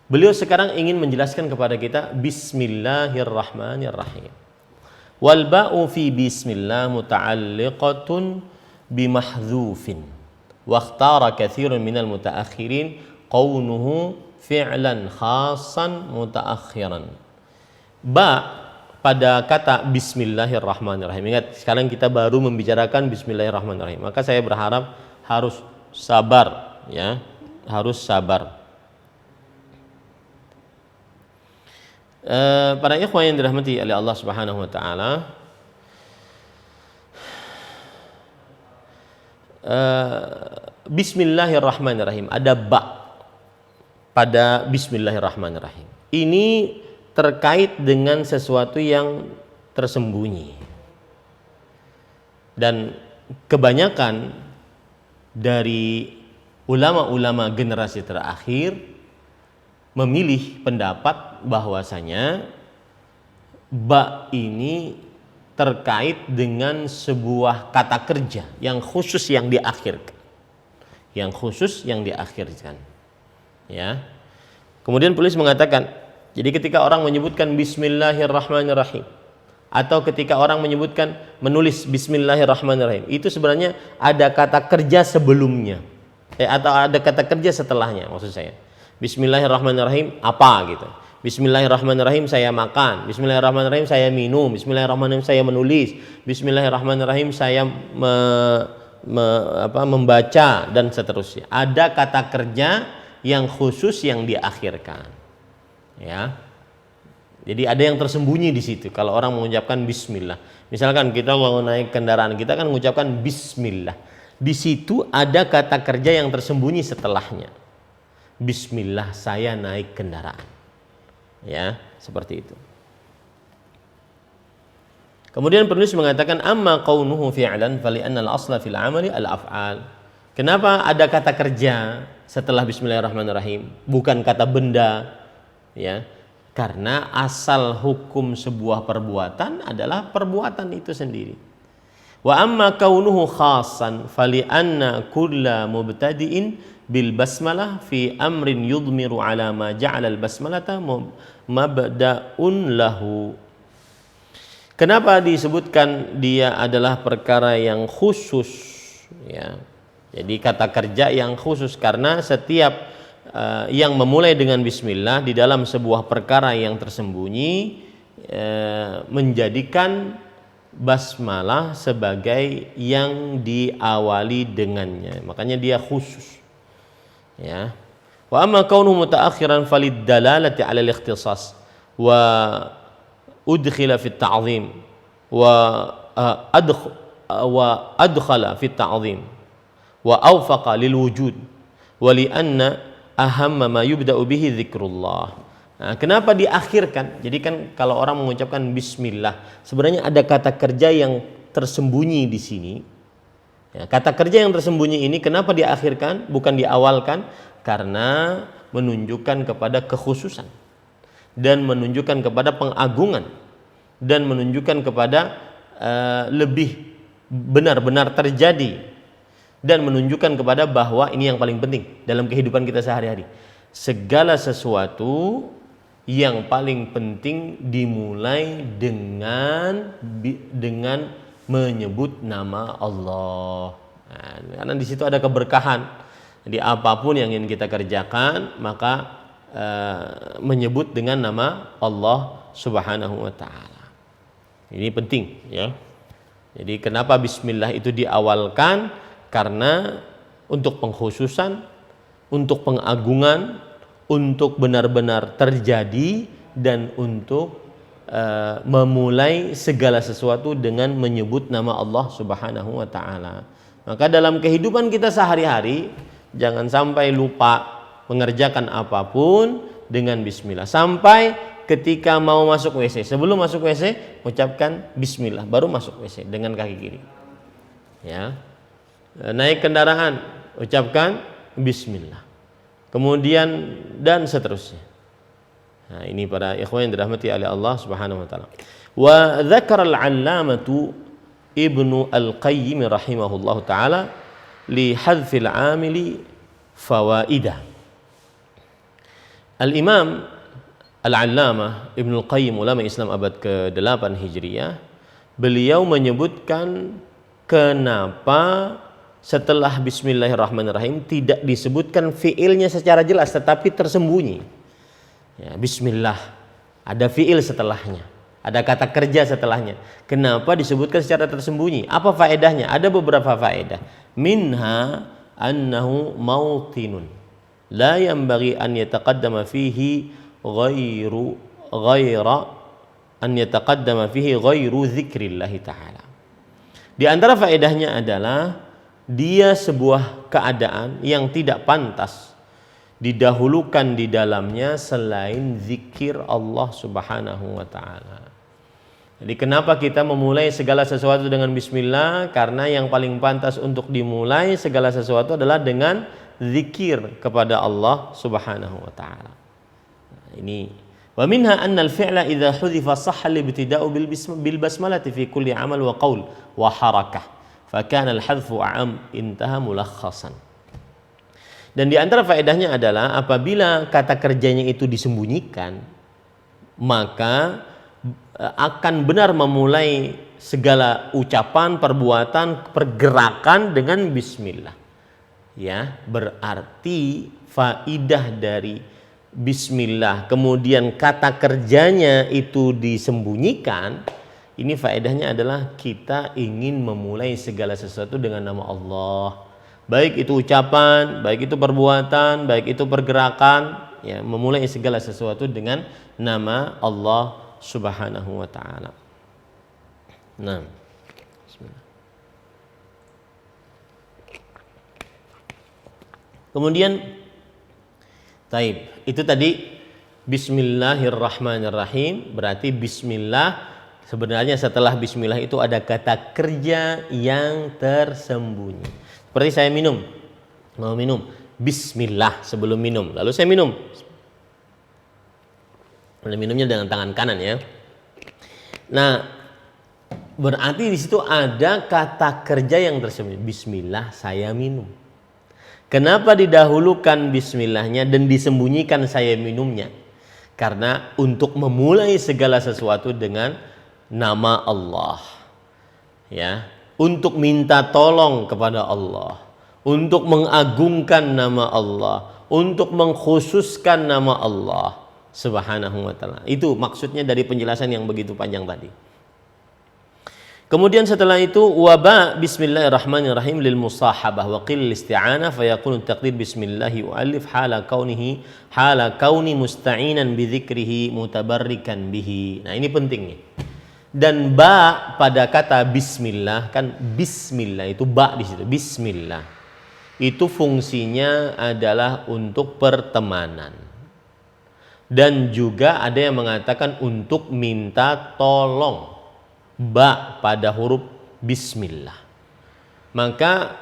Beliau sekarang ingin menjelaskan kepada kita bismillahirrahmanirrahim. Wal ba'u fi bismillah muta'alliqatun bimahdhufin. wa ikhtara katsirun minal mutaakhirin qawnuhu fi'lan khassan mutaakhiran. Ba pada kata bismillahirrahmanirrahim. Ingat, sekarang kita baru membicarakan bismillahirrahmanirrahim. Maka saya berharap harus sabar, ya, harus sabar. Para ikhwan yang dirahmati oleh Allah Subhanahu wa taala, bismillahirrahmanirrahim, ada ba pada bismillahirrahmanirrahim. Ini terkait dengan sesuatu yang tersembunyi. Dan kebanyakan dari ulama-ulama generasi terakhir memilih pendapat bahwasanya ba ini terkait dengan sebuah kata kerja yang khusus yang diakhirkan. Yang khusus yang diakhirkan. Ya. Kemudian penulis mengatakan, jadi ketika orang menyebutkan bismillahirrahmanirrahim atau ketika orang menulis bismillahirrahmanirrahim, itu sebenarnya ada kata kerja sebelumnya. Atau ada kata kerja setelahnya, maksud saya. Bismillahirrahmanirrahim apa gitu. Bismillahirrahmanirrahim saya makan, bismillahirrahmanirrahim saya minum, bismillahirrahmanirrahim saya menulis, bismillahirrahmanirrahim saya membaca dan seterusnya. Ada kata kerja yang khusus yang diakhirkan. Ya. Jadi ada yang tersembunyi di situ kalau orang mengucapkan bismillah. Misalkan kita mau naik kendaraan, kita kan mengucapkan bismillah. Di situ ada kata kerja yang tersembunyi setelahnya. Bismillah saya naik kendaraan. Ya, seperti itu. Kemudian penulis mengatakan amma qaunuhu fi'lan fali anna al-asla fil 'amali al-af'al. Kenapa ada kata kerja setelah bismillahirrahmanirrahim, bukan kata benda? Ya, karena asal hukum sebuah perbuatan adalah perbuatan itu sendiri. Wa amma kaunuhu khassan fali anna kulla mubtadi'in bil basmalah fi amrin yudmiru ala ma ja'ala al basmalata mabda'un lahu. Kenapa disebutkan dia adalah perkara yang khusus, ya. Jadi kata kerja yang khusus karena setiap yang memulai dengan bismillah di dalam sebuah perkara yang tersembunyi menjadikan basmalah sebagai yang diawali dengannya, makanya dia khusus, ya. Wa amma kaunuhu mutaakhiran falid dalalati 'ala al-ikhtisas wa udkhila fi at-ta'zim wa adkhala fi at-ta'zim wa awfaqa lil wujud wa li anna ahamma ma yubda'u bihi dzikrullah. Nah, kenapa diakhirkan? Jadi kan kalau orang mengucapkan bismillah, sebenarnya ada kata kerja yang tersembunyi di sini. Ya, kata kerja yang tersembunyi ini kenapa diakhirkan, bukan diawalkan? Karena menunjukkan kepada kekhususan dan menunjukkan kepada pengagungan dan menunjukkan kepada lebih benar-benar terjadi dan menunjukkan kepada bahwa ini yang paling penting dalam kehidupan kita sehari-hari. Segala sesuatu yang paling penting dimulai dengan menyebut nama Allah. Nah, karena di situ ada keberkahan. Jadi apapun yang ingin kita kerjakan, maka menyebut dengan nama Allah Subhanahu wa taala. Ini penting, ya. Jadi kenapa bismillah itu diawalkan? Karena untuk pengkhususan, untuk pengagungan, untuk benar-benar terjadi dan untuk memulai segala sesuatu dengan menyebut nama Allah Subhanahu wa taala. Maka dalam kehidupan kita sehari-hari jangan sampai lupa mengerjakan apapun dengan bismillah. Sampai ketika mau masuk WC, sebelum masuk WC ucapkan bismillah, baru masuk WC dengan kaki kiri. Ya. Naik kendaraan ucapkan bismillah, kemudian dan seterusnya. Nah, ini para ikhwan yang dirahmati oleh Allah Subhanahu wa taala. Wa dzakara al-'allamatu Ibnu Al-Qayyim rahimahullah taala li hadzfil 'amili fawaidah. Al-Imam Al-Allamah Ibnu Al-Qayyim, ulama Islam abad ke-8 Hijriah, beliau menyebutkan kenapa setelah Bismillahirrahmanirrahim tidak disebutkan fiilnya secara jelas, tetapi tersembunyi. Ya, Bismillah, ada fiil setelahnya, ada kata kerja setelahnya. Kenapa disebutkan secara tersembunyi? Apa faedahnya? Ada beberapa faedah. Minha annahu mautinun la yanbaghi an yataqaddama fihi ghaira an yataqaddama fihi ghairu dzikrillah ta'ala. Di antara faedahnya adalah dia sebuah keadaan yang tidak pantas didahulukan di dalamnya selain zikir Allah Subhanahu wa taala. Jadi kenapa kita memulai segala sesuatu dengan bismillah? Karena yang paling pantas untuk dimulai segala sesuatu adalah dengan zikir kepada Allah Subhanahu wa taala. Ini wa minha anna al-fi'la idza hudhifa sahha al-ibtida'u bil basmalati fi kulli 'amal wa qaul wa harakah fa kana al-hadfu 'am intaha mulakhasan. Dan di antara faedahnya adalah apabila kata kerjanya itu disembunyikan, maka akan benar memulai segala ucapan, perbuatan, pergerakan dengan bismillah. Ya, berarti faidah dari bismillah kemudian kata kerjanya itu disembunyikan, ini faedahnya adalah kita ingin memulai segala sesuatu dengan nama Allah, baik itu ucapan, baik itu perbuatan, baik itu pergerakan, ya, memulai segala sesuatu dengan nama Allah Subhanahu wa taala. Nah, bismillah. Kemudian taib, itu tadi Bismillahirrahmanirrahim, berarti bismillah sebenarnya setelah bismillah itu ada kata kerja yang tersembunyi. Seperti saya mau minum, bismillah sebelum minum, lalu saya minum. Minumnya dengan tangan kanan ya. Nah, berarti di situ ada kata kerja yang tersembunyi, bismillah saya minum. Kenapa didahulukan bismillahnya dan disembunyikan saya minumnya? Karena untuk memulai segala sesuatu dengan nama Allah. Ya, untuk minta tolong kepada Allah, untuk mengagungkan nama Allah, untuk mengkhususkan nama Allah Subhanahu wa ta'ala. Itu maksudnya dari penjelasan yang begitu panjang tadi. Kemudian setelah itu waba bismillahirrahmanirrahim lil musahabah wa qil isti'anah fa yakunu taqdir bismillahi u'allif hala kauni musta'inan bi dzikrihi mutabarrikan bihi. Nah, ini penting nih. Dan ba pada kata bismillah, kan bismillah itu ba di situ, bismillah. Itu fungsinya adalah untuk pertemanan. Dan juga ada yang mengatakan untuk minta tolong. Ba pada huruf bismillah. Maka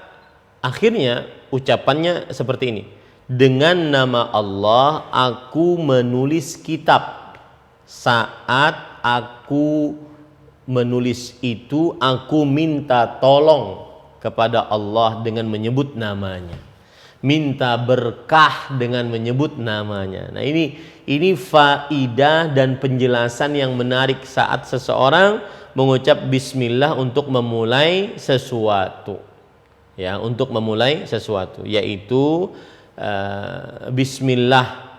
akhirnya ucapannya seperti ini. Dengan nama Allah aku menulis kitab. Saat aku menulis itu aku minta tolong kepada Allah dengan menyebut namanya. Minta berkah dengan menyebut namanya. Nah, ini faidah dan penjelasan yang menarik saat seseorang mengucap bismillah untuk memulai sesuatu. Ya, untuk memulai sesuatu, yaitu bismillah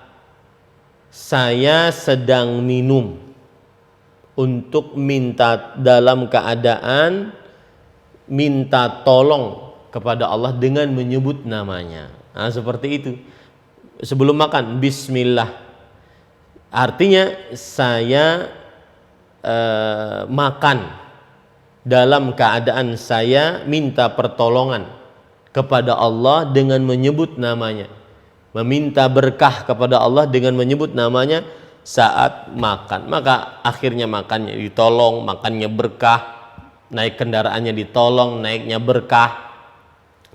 saya sedang minum, untuk minta dalam keadaan minta tolong kepada Allah dengan menyebut namanya. Nah, seperti itu. Sebelum makan bismillah, artinya saya makan dalam keadaan saya minta pertolongan kepada Allah dengan menyebut namanya, meminta berkah kepada Allah dengan menyebut namanya saat makan. Maka akhirnya makannya ditolong, makannya berkah, naik kendaraannya ditolong, naiknya berkah,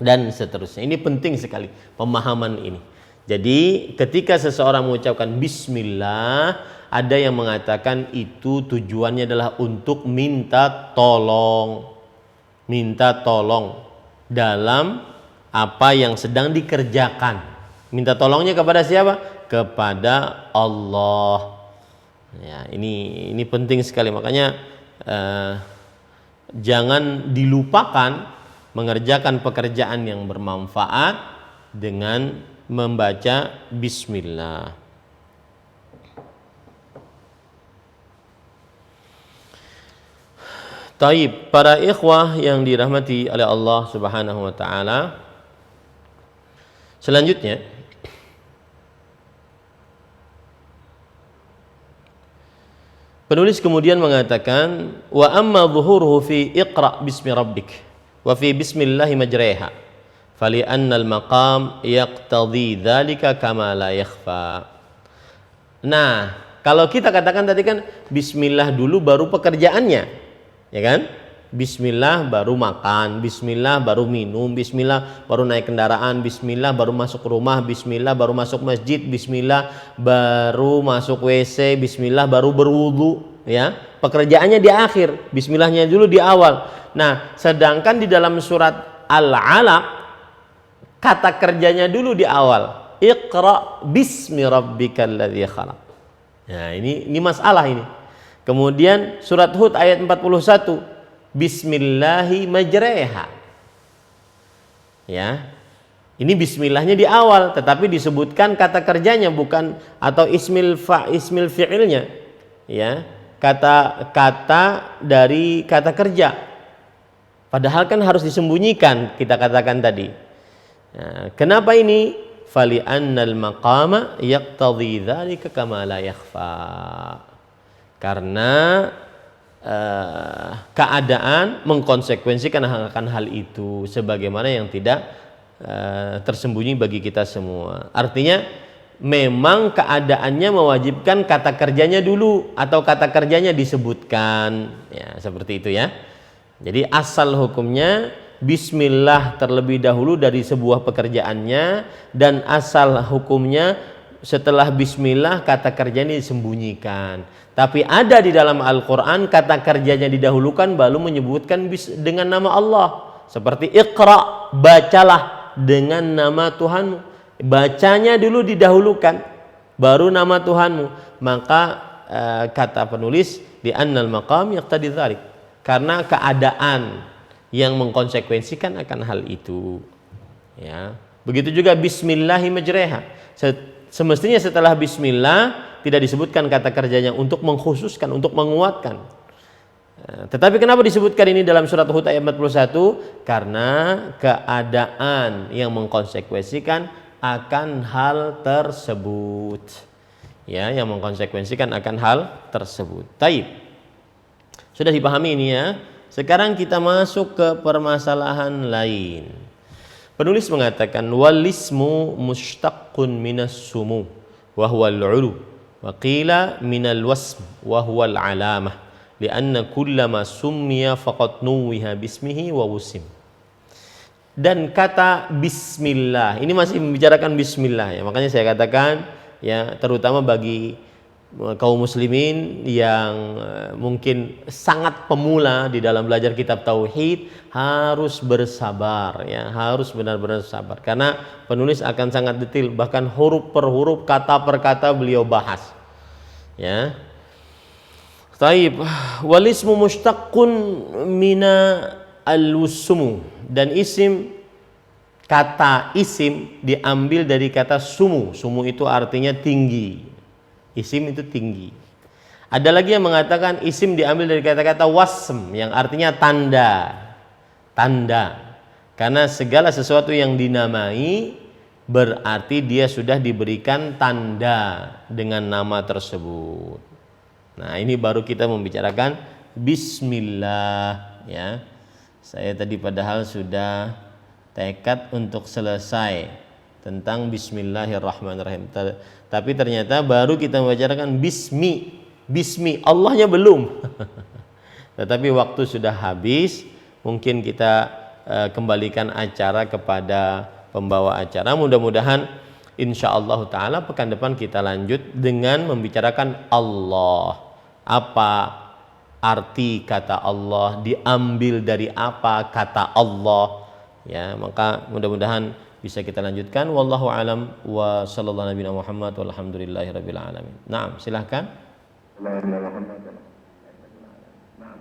dan seterusnya. Ini penting sekali pemahaman ini. Jadi ketika seseorang mengucapkan bismillah, ada yang mengatakan itu tujuannya adalah untuk minta tolong dalam apa yang sedang dikerjakan. Minta tolongnya kepada siapa? Kepada Allah. Ya, ini penting sekali. Makanya jangan dilupakan mengerjakan pekerjaan yang bermanfaat dengan membaca bismillah. Taib, para ikhwah yang dirahmati oleh Allah Subhanahu wa taala. Selanjutnya, penulis kemudian mengatakan, wa amma dhuhuruhu fi iqra bismi rabbik wa fi bismillahi majreha fali annal maqam yaqtadhi dzalika kama la yakhfa. Nah, kalau kita katakan tadi kan bismillah dulu baru pekerjaannya, ya kan? Bismillah baru makan, bismillah baru minum, bismillah baru naik kendaraan, bismillah baru masuk rumah, bismillah baru masuk masjid, bismillah baru masuk WC, bismillah baru berwudu, ya. Pekerjaannya di akhir, bismillahnya dulu di awal. Nah, sedangkan di dalam surat Al-Alaq kata kerjanya dulu di awal. Iqra bismi rabbikal ladzi khalaq. Nah, ini masalah ini. Kemudian surat Hud ayat 41, bismillahi majreha. Ya. Ini bismillahnya di awal, tetapi disebutkan kata kerjanya bukan, atau ismil fi'ilnya. Ya. Kata dari kata kerja. Padahal kan harus disembunyikan, kita katakan tadi. Nah, kenapa ini? Fali annal maqama yaqtadhi dzalika kama la yakhfa. Karena keadaan mengkonsekuensikan akan hal itu sebagaimana yang tidak tersembunyi bagi kita semua. Artinya memang keadaannya mewajibkan kata kerjanya dulu atau kata kerjanya disebutkan, ya seperti itu ya. Jadi asal hukumnya bismillah terlebih dahulu dari sebuah pekerjaannya, dan asal hukumnya setelah bismillah kata kerjanya disembunyikan. Tapi ada di dalam Al-Quran kata kerjanya didahulukan baru menyebutkan dengan nama Allah. Seperti Iqra, bacalah dengan nama Tuhanmu. Bacanya dulu didahulukan, baru nama Tuhanmu. Maka kata penulis di annal maqam yaqtadi dzalik. Karena keadaan yang mengkonsekuensikan akan hal itu. Ya. Begitu juga bismillahi majreha. Semestinya setelah bismillah tidak disebutkan kata kerjanya untuk mengkhususkan, untuk menguatkan. Tetapi kenapa disebutkan ini dalam surat Hud ayat 41? Karena keadaan yang mengkonsekuensikan akan hal tersebut. Ya, yang mengkonsekuensikan akan hal tersebut. Taib. Sudah dipahami ini ya. Sekarang kita masuk ke permasalahan lain. Penulis mengatakan walismu mushtaqqun minas sumu wa huwa al-'ulu wa qila minal wasm wa huwa al-'alamah li'anna kullama summiya faqad nuwiha bismihi wa wusim. Dan kata bismillah ini masih membicarakan bismillah ya, makanya saya katakan ya, terutama bagi kaum muslimin yang mungkin sangat pemula di dalam belajar kitab tauhid harus bersabar ya, harus benar-benar sabar karena penulis akan sangat detail, bahkan huruf per huruf, kata per kata beliau bahas ya. Taib, walismu mushtaqqun mina al-sumu, dan isim, kata isim diambil dari kata sumu. Sumu itu artinya tinggi. Isim itu tinggi. Ada lagi yang mengatakan isim diambil dari kata-kata wasm yang artinya tanda. Tanda. Karena segala sesuatu yang dinamai berarti dia sudah diberikan tanda dengan nama tersebut. Nah, ini baru kita membicarakan bismillah ya. Saya tadi padahal sudah tekad untuk selesai tentang bismillahirrahmanirrahim. Tapi ternyata baru kita membicarakan bismi Allahnya belum. Tetapi waktu sudah habis, mungkin kita kembalikan acara kepada pembawa acara. Mudah-mudahan insyaallah taala pekan depan kita lanjut dengan membicarakan Allah. Apa arti kata Allah, diambil dari apa kata Allah ya. Maka mudah-mudahan bisa kita lanjutkan. Wallahu alam wa sallallahu nabiyana Muhammad walhamdulillahi rabbil alamin. Naam, silahkan. Nah,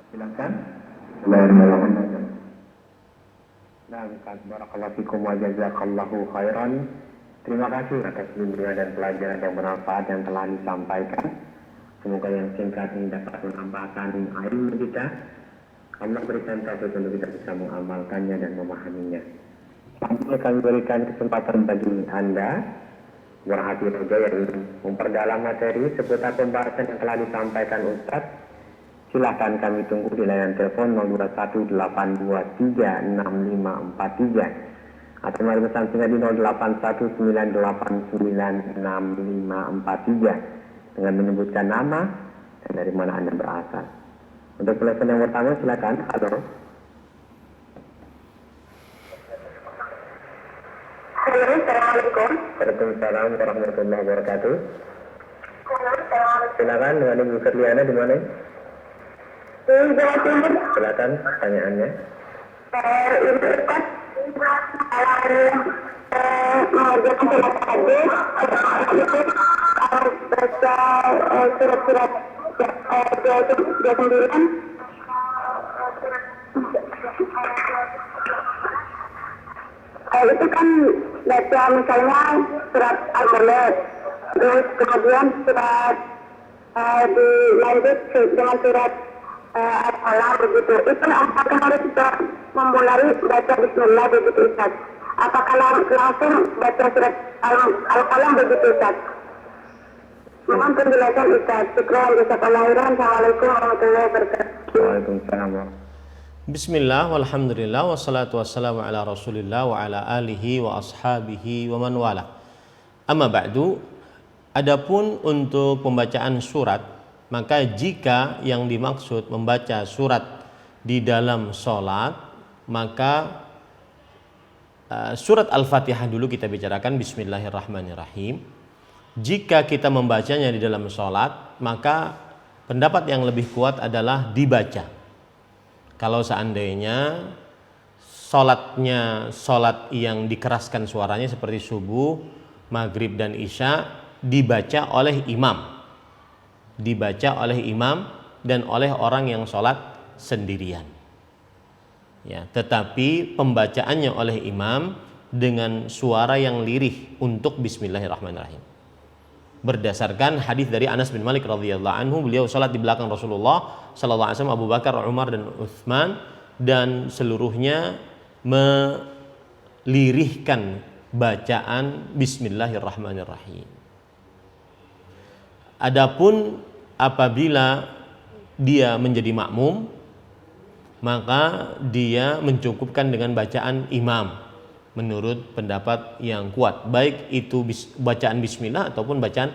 silahkan. Ustaz. Barakallahu fikum wa jazakallahu khairan. Terima kasih atas bimbingan dan pelajaran yang bermanfaat yang telah disampaikan. Semoga yang singkat ini dapat menambahkan ilmu kita. Allah berikan taufik untuk kita bisa mengamalkannya dan memahaminya. Selanjutnya kami berikan kesempatan bagi Anda berhati roja yang ingin memperdalam materi seputar pembahasan yang telah disampaikan Ustaz. Silahkan kami tunggu di layanan telepon 0218236543 atau melalui pesan singkat di 0819896543 dengan menyebutkan nama dan dari mana Anda berasal. Untuk telepon yang pertama silakan. Halo. Halo, Assalamualaikum. Waalaikumsalam warahmatullahi wabarakatuh. Halo, Assalamualaikum. Silakan dengan Ibu Firliana di mana? Di Jawa Timur. Silakan pertanyaannya. Ini Ustaz, mengajarkan surat hadis itu harus baca surat-surat dia sendirian. Itu kan baca misalnya surat Al-Mulk, terus kemudian surat dilanjut dengan surat Al-Qalam begitu. Itu apakah harus kita memulai baca Bismillah begitu Ustaz? Apakah langsung baca surat Al-Qalam begitu Ustaz? Mohon penjelasan Ustaz. Syukran, jazakallahu khairan. Assalamualaikum warahmatullahi wabarakatuh. Waalaikumsalam. Bismillah, walhamdulillah, wassalatu wassalamu ala rasulillah wa ala alihi wa ashabihi wa man wala. Amma ba'du, adapun untuk pembacaan surat, maka jika yang dimaksud membaca surat di dalam sholat, maka surat Al-Fatihah dulu kita bicarakan, Bismillahirrahmanirrahim. Jika kita membacanya di dalam sholat, maka pendapat yang lebih kuat adalah dibaca. Kalau seandainya sholat yang dikeraskan suaranya seperti subuh, maghrib dan isya dibaca oleh imam dan oleh orang yang sholat sendirian. Ya, tetapi pembacaannya oleh imam dengan suara yang lirih untuk Bismillahirrahmanirrahim. Berdasarkan hadis dari Anas bin Malik radhiyallahu anhu, beliau salat di belakang Rasulullah sallallahu alaihi wasallam, Abu Bakar, Umar dan Utsman, dan seluruhnya melirihkan bacaan Bismillahirrahmanirrahim. Adapun apabila dia menjadi makmum, maka dia mencukupkan dengan bacaan imam menurut pendapat yang kuat, baik itu bacaan bismillah ataupun bacaan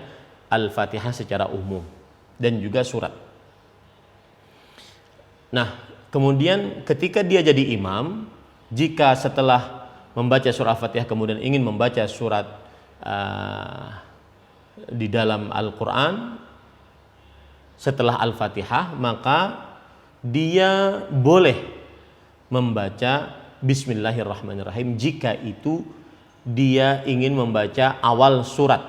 Al-Fatihah secara umum dan juga surat. Nah, kemudian ketika dia jadi imam, jika setelah membaca surah Al-Fatihah kemudian ingin membaca surat di dalam Al-Quran setelah Al-Fatihah, maka dia boleh membaca Bismillahirrahmanirrahim jika itu dia ingin membaca awal surat.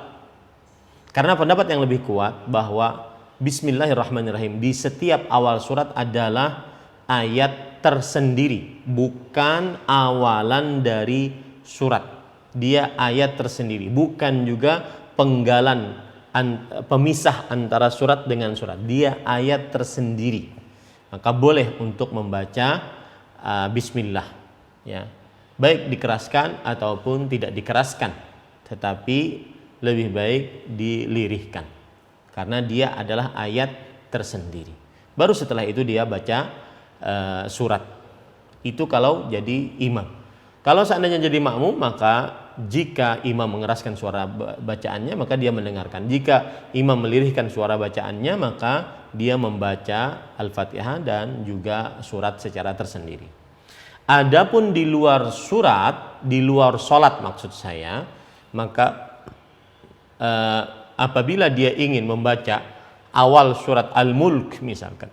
Karena pendapat yang lebih kuat bahwa Bismillahirrahmanirrahim di setiap awal surat adalah ayat tersendiri, bukan awalan dari surat. Dia ayat tersendiri, bukan juga penggalan pemisah antara surat dengan surat. Dia ayat tersendiri. Maka boleh untuk membaca Bismillah, ya, baik dikeraskan ataupun tidak dikeraskan, tetapi lebih baik dilirihkan karena dia adalah ayat tersendiri. Baru setelah itu dia baca surat. Itu kalau jadi imam. Kalau seandainya jadi makmum, maka jika imam mengeraskan suara bacaannya, maka dia mendengarkan. Jika imam melirihkan suara bacaannya, maka dia membaca Al-Fatihah dan juga surat secara tersendiri. Adapun di luar surat, di luar sholat maksud saya, maka apabila dia ingin membaca awal surat Al-Mulk misalkan,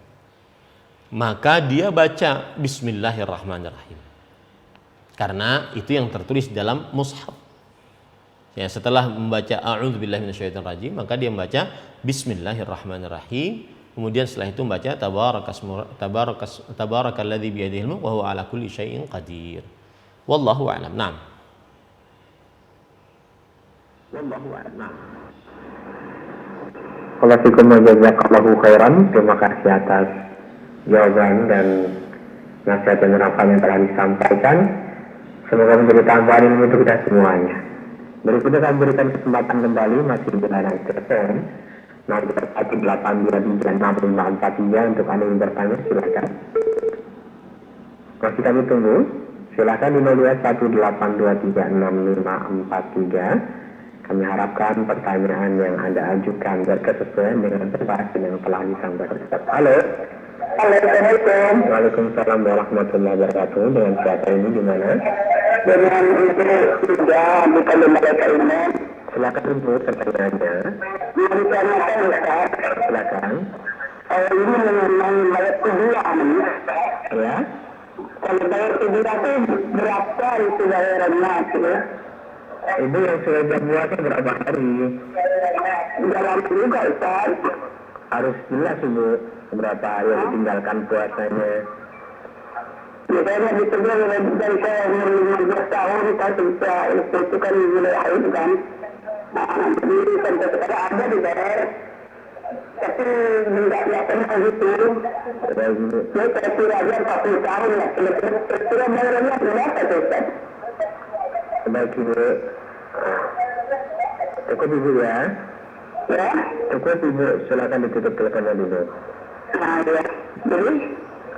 maka dia baca Bismillahirrahmanirrahim. Karena itu yang tertulis dalam mushaf. Ya, setelah membaca A'udzubillahi minasyaitonirrajim, maka dia membaca Bismillahirrahmanirrahim. Kemudian setelah itu membaca Tabarakalladzi biyadihil mulk wa huwa ala kulli syai'in qadir. Wallahu a'lam. Naam. Wallahu a'lam. Waalaikumsalam jazakallahu khairan. Terima kasih atas jawaban dan nasihat dan harapan yang telah disampaikan. Semoga menjadi tambahan ilmu untuk kita semuanya. Berikutnya kami berikan kesempatan kembali masih di layanan telepon 018236543 untuk Anda yang bertanya, silakan. Masih kami tunggu. Silakan di 0218236543. Kami harapkan pertanyaan yang Anda ajukan berkesesuaian dengan pembahasan yang telah disampaikan. Halo. Assalamualaikum. Waalaikumsalam warahmatullahi wabarakatuh. Dengan siapa ini di mana? Dengan Ibu Ida di Kalimata ini. Silakan Ibu pertanyaannya. Menanyakan Ustaz. Silakan. Ini mengenai bayar fidyah. Ya. Kalau bayar fidyah itu berapa itu bayarannya? Ibu yang sudah berpuasa berapa hari? Dalam juga Ustaz. Harus jelas Ibu berapa hari yang ditinggalkan puasanya. Biasanya ditegak dari saya umur 15 tahun, saya sudah itu kan mulai haid kan. Nah, jadi sampai sekarang ada dibayar. Tapi tidak pernah gitu. Saya kira aja 40 tahun lah. Kira-kira bayarannya berapa tuh Ustaz? Baik Ibu. Cukup Ibu ya. Ya? Cukup Ibu, silakan ditutup teleponnya dulu. Nah, ya. Jadi?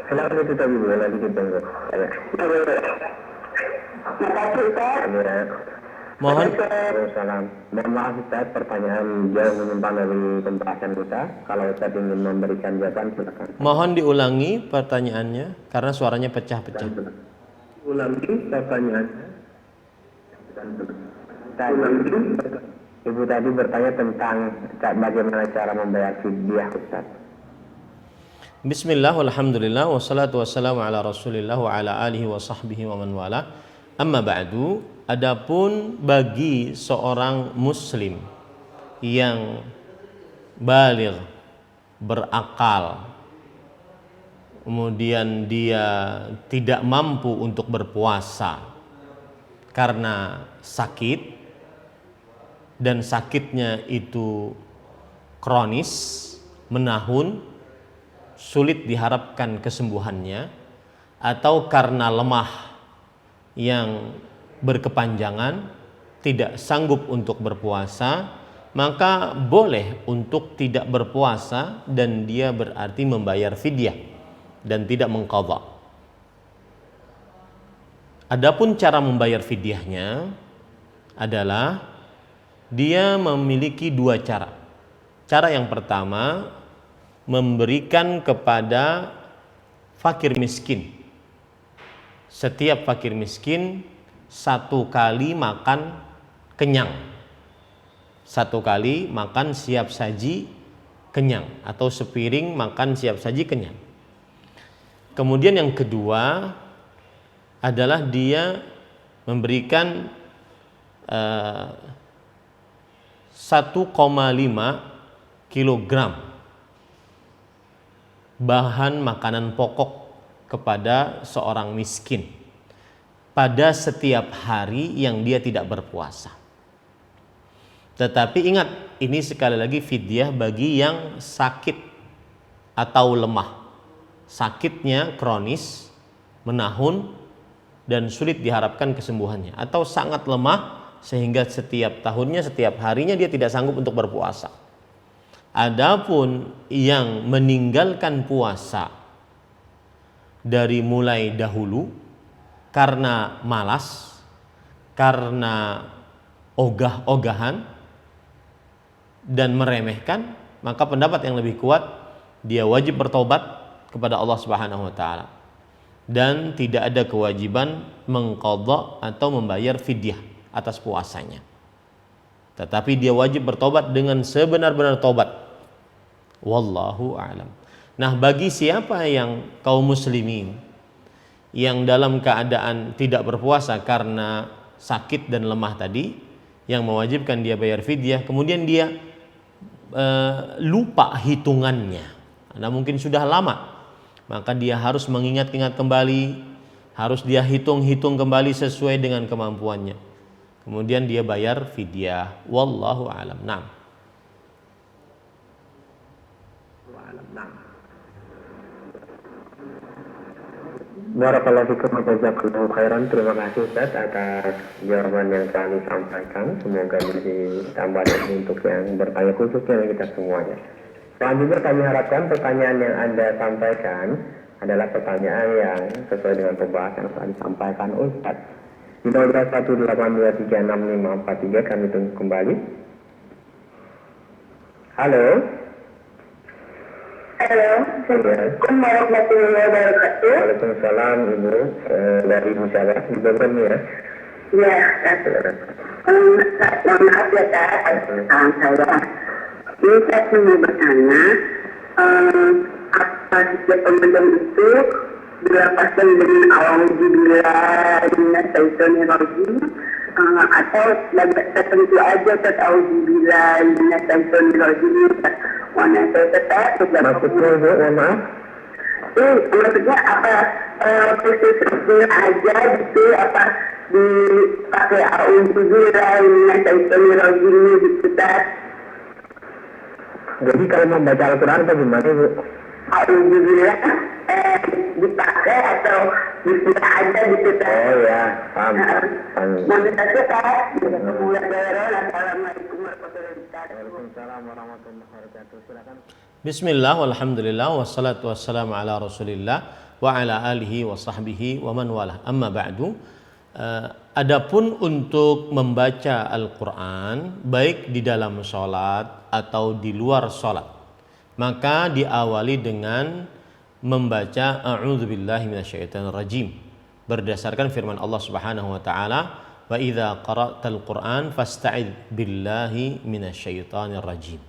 Silakan ditutup Ibu, nanti ditunggu. Ya. Makasih Ustaz. Ya. Mohon Waalaikumsalam. Mohon maaf Ustaz, pertanyaan jauh menyimpang dari pembahasan kita. Kalau Ustaz ingin memberikan jawaban, silakan. mohon diulangi pertanyaannya karena suaranya pecah-pecah. Ulangi pertanyaannya. Ibu tadi bertanya tentang bagaimana cara membayar fidyah Ustaz. Bismillah, walhamdulillah, wassalatu wassalamu ala rasulillah wa ala alihi wa sahbihi wa man wala. Amma ba'du, adapun bagi seorang muslim yang baligh, berakal, kemudian dia tidak mampu untuk berpuasa karena sakit, dan sakitnya itu kronis, menahun, sulit diharapkan kesembuhannya, atau karena lemah yang berkepanjangan, tidak sanggup untuk berpuasa, maka boleh untuk tidak berpuasa dan dia berarti membayar fidyah dan tidak mengqadha. Adapun cara membayar fidyahnya adalah dia memiliki dua cara. Cara yang pertama, memberikan kepada fakir miskin. Setiap fakir miskin satu kali makan kenyang, satu kali makan siap saji kenyang, atau sepiring makan siap saji kenyang. Kemudian yang kedua adalah dia memberikan 1,5 kilogram bahan makanan pokok kepada seorang miskin pada setiap hari yang dia tidak berpuasa. Tetapi ingat, ini sekali lagi fidyah bagi yang sakit atau lemah. Sakitnya kronis, menahun, dan sulit diharapkan kesembuhannya, atau sangat lemah sehingga setiap tahunnya, setiap harinya dia tidak sanggup untuk berpuasa. Adapun yang meninggalkan puasa dari mulai dahulu karena malas, karena ogah-ogahan dan meremehkan, maka pendapat yang lebih kuat, dia wajib bertobat kepada Allah Subhanahu wa taala dan tidak ada kewajiban mengqadha atau membayar fidyah atas puasanya. Tetapi dia wajib bertobat dengan sebenar-benar tobat. Wallahu a'lam. Nah, bagi siapa yang kaum muslimin yang dalam keadaan tidak berpuasa karena sakit dan lemah tadi, yang mewajibkan dia bayar fidyah, kemudian dia lupa hitungannya, karena mungkin sudah lama, maka dia harus mengingat-ingat kembali Harus dia hitung-hitung kembali sesuai dengan kemampuannya. Kemudian dia bayar fidyah. Wallahu a'lam. Naam. Barakallahu fikum wa jazakallahu khairan. Terima kasih Ustaz atas jawaban yang telah disampaikan. Semoga menjadi tambahan untuk yang bertanya khususnya yang kita semuanya. Selanjutnya kami harapkan pertanyaan yang Anda sampaikan adalah pertanyaan yang sesuai dengan pembahasan yang telah disampaikan Ustaz. Di 02182366543 kami tunggu kembali. Halo. Halo, Assalamualaikum warahmatullahi wabarakatuh. Waalaikumsalam Ibu, dari Ibu Syarah di Bogor ya. Ya, mohon maaf ya Kak, atas kesalahan saya. Ini saya mau bertanya, apa setiap pembedam itu dilepaskan dengan auzubillahi minasyaitonirrajim atau tertentu aja auzubillahi minasyaitonirrajim. Mana saya tetap Maksudnya Ibu, mohon maaf. Maksudnya apa khususnya aja gitu, apa dipakai auzubillahi minasyaitonirrajim gitu Kak. Jadi kalau membaca Al-Quran bagaimana Ibu? Alhamdulillah dipakai atau bisa aja gitu Kak. Oh ya, paham. Mohon saja Kak. Assalamualaikum warahmatullahi wabarakatuh. Waalaikumsalam warahmatullahi wabarakatuh. Silakan. Bismillah, walhamdulillah, wassalatu wassalamu ala rasulillah wa ala alihi wa sahbihi wa man walah. Amma ba'du. Adapun untuk membaca Al-Quran baik di dalam sholat atau di luar sholat, maka diawali dengan membaca a'udzubillahi minasyaitonirrajim berdasarkan firman Allah Subhanahu wa taala, wa idza qara'tal Qur'an fasta'idz billahi minasyaitonirrajim.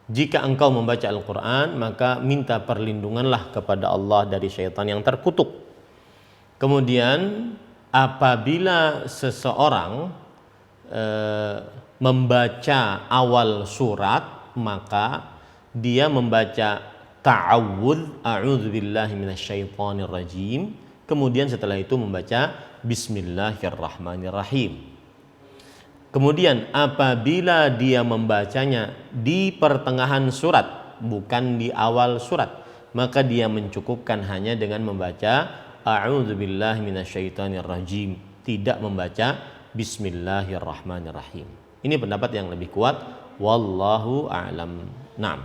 Jika engkau membaca Al-Quran, maka minta perlindunganlah kepada Allah dari syaitan yang terkutuk. Kemudian apabila seseorang membaca awal surat, maka dia membaca ta'awudz, a'udzubillahi minasyaitonirrajim. Kemudian setelah itu membaca bismillahirrahmanirrahim. Kemudian apabila dia membacanya di pertengahan surat, bukan di awal surat, maka dia mencukupkan hanya dengan membaca a'udzubillahi minasyaitonirrajim, tidak membaca bismillahirrahmanirrahim. Ini pendapat yang lebih kuat, wallahu a'lam. Naam.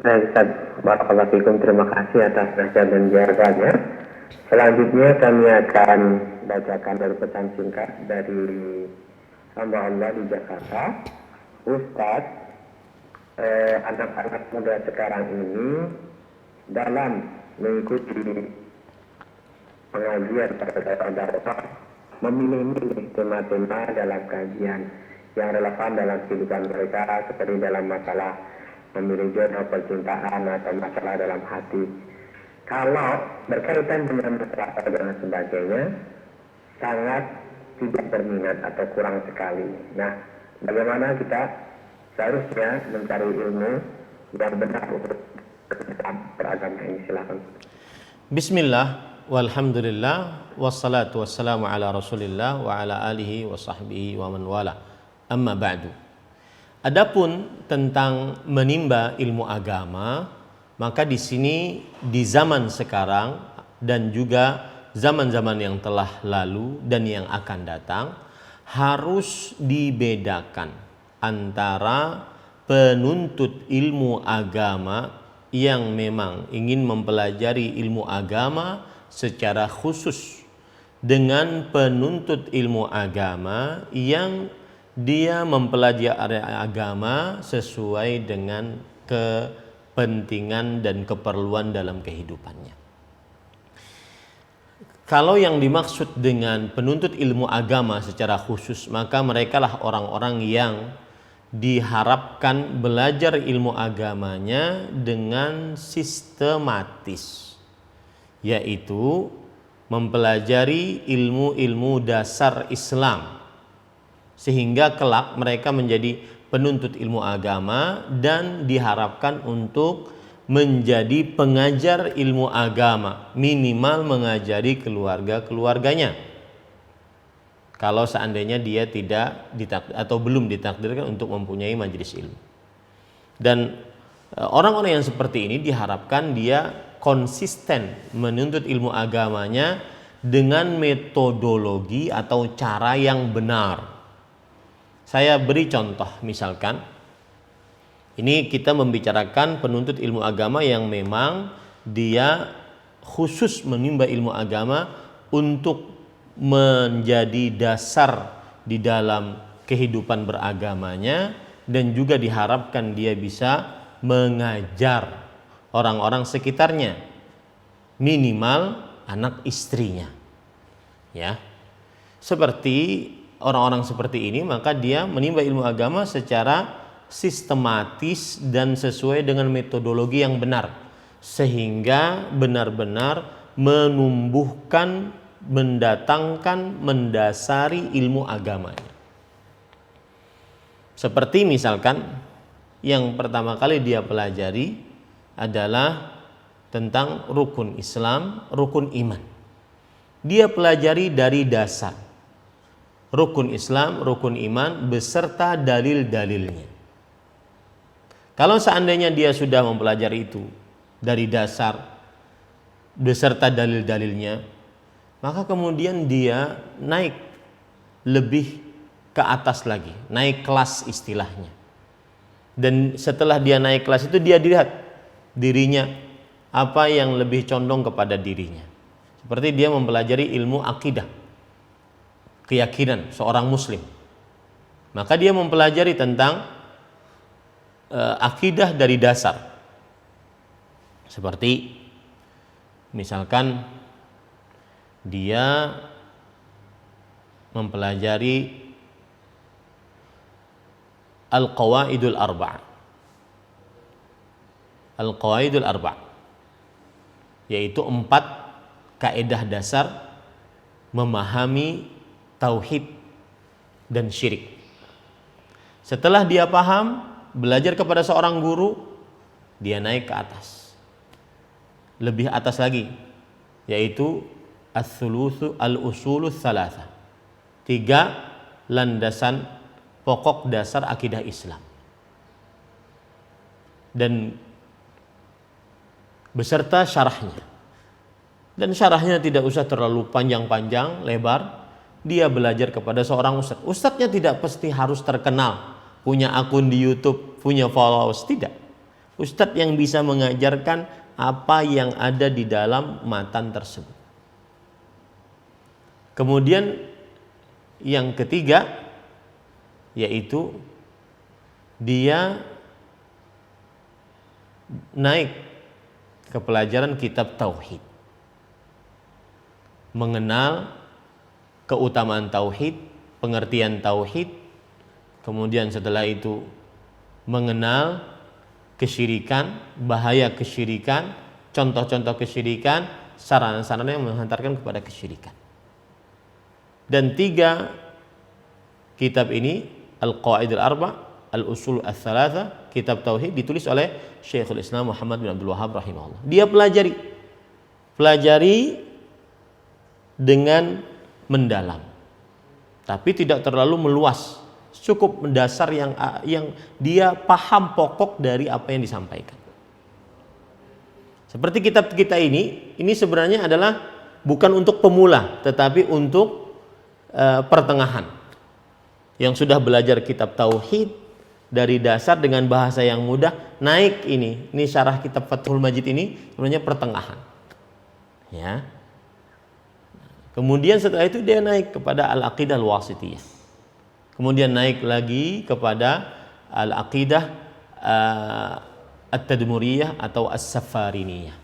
Baik Ustaz, barakallahu fikum, terima kasih atas nasihat dan jawabannya. Selanjutnya kami akan bacakan dari pesan singkat dari hamba Allah di Jakarta. Ustaz, anak-anak muda sekarang ini dalam mengikuti pengajian pada daerah memilih-milih tema-tema dalam kajian yang relevan dalam kehidupan mereka, seperti dalam masalah memilih jodoh, percintaan, atau masalah dalam hati. Kalau berkaitan dengan masalah dan sebagainya, sangat tidak berminat atau kurang sekali. Nah, bagaimana kita seharusnya mencari ilmu yang benar untuk beragama ini? Silakan. Bismillah, walhamdulillah, wassalatu wassalamu ala rasulillah wa ala alihi wa sahbihi wa man wala. Amma ba'du. Adapun tentang menimba ilmu agama, maka di sini di zaman sekarang dan juga zaman-zaman yang telah lalu dan yang akan datang harus dibedakan antara penuntut ilmu agama yang memang ingin mempelajari ilmu agama secara khusus dengan penuntut ilmu agama yang dia mempelajari agama sesuai dengan kepentingan dan keperluan dalam kehidupannya. Kalau yang dimaksud dengan penuntut ilmu agama secara khusus, maka merekalah orang-orang yang diharapkan belajar ilmu agamanya dengan sistematis, yaitu mempelajari ilmu-ilmu dasar Islam, sehingga kelak mereka menjadi penuntut ilmu agama dan diharapkan untuk menjadi pengajar ilmu agama, minimal mengajari keluarga-keluarganya. Kalau seandainya dia tidak atau belum ditakdirkan untuk mempunyai majelis ilmu. Dan orang-orang yang seperti ini diharapkan dia konsisten menuntut ilmu agamanya dengan metodologi atau cara yang benar. Saya beri contoh, misalkan ini kita membicarakan penuntut ilmu agama yang memang dia khusus menimba ilmu agama untuk menjadi dasar di dalam kehidupan beragamanya, dan juga diharapkan dia bisa mengajar orang-orang sekitarnya, minimal anak istrinya. Ya. Seperti orang-orang seperti ini, maka dia menimba ilmu agama secara sistematis dan sesuai dengan metodologi yang benar, sehingga benar-benar menumbuhkan, mendatangkan, mendasari ilmu agamanya. Seperti misalkan yang pertama kali dia pelajari adalah tentang rukun Islam, rukun iman. Dia pelajari dari dasar rukun Islam, rukun iman beserta dalil-dalilnya. Kalau seandainya dia sudah mempelajari itu dari dasar beserta dalil-dalilnya, maka kemudian dia naik lebih ke atas lagi, naik kelas istilahnya. Dan setelah dia naik kelas itu, dia dilihat dirinya apa yang lebih condong kepada dirinya. Seperti dia mempelajari ilmu akidah, keyakinan seorang muslim, maka dia mempelajari tentang akidah dari dasar. Seperti misalkan dia mempelajari Al-Qawaidul Arba'. Al-Qawaidul Arba', yaitu 4 kaidah dasar memahami tauhid dan syirik. Setelah dia paham, belajar kepada seorang guru, dia naik ke atas, lebih atas lagi, yaitu al-usulus tsalatsa, 3 landasan pokok dasar akidah Islam, dan beserta syarahnya. Dan syarahnya tidak usah terlalu panjang-panjang, lebar. Dia belajar kepada seorang ustadz. Ustadznya tidak pasti harus terkenal, punya akun di YouTube, punya followers, tidak. Ustadz yang bisa mengajarkan apa yang ada di dalam matan tersebut. Kemudian yang ketiga, yaitu dia naik ke pelajaran kitab tauhid, mengenal keutamaan tauhid, pengertian tauhid. Kemudian setelah itu mengenal kesyirikan, bahaya kesyirikan, contoh-contoh kesyirikan, sarana-sarana yang menghantarkan kepada kesyirikan. Dan 3 kitab ini, Al-Qawaidul Arba', Al-Usul Ats-Tsalatsa, kitab tauhid, ditulis oleh Syekhul Islam Muhammad bin Abdul Wahhab rahimahullah. Dia pelajari dengan mendalam, tapi tidak terlalu meluas, cukup mendasar yang dia paham pokok dari apa yang disampaikan. Seperti kitab kita ini sebenarnya adalah bukan untuk pemula, tetapi untuk pertengahan yang sudah belajar kitab tauhid dari dasar dengan bahasa yang mudah, naik ini syarah kitab Fathul Majid ini sebenarnya pertengahan, ya. Kemudian setelah itu dia naik kepada Al-Aqidah Al-Wasithiyah. Kemudian naik lagi kepada Al-Aqidah At-Tadmuriyah atau As-Safariniyah.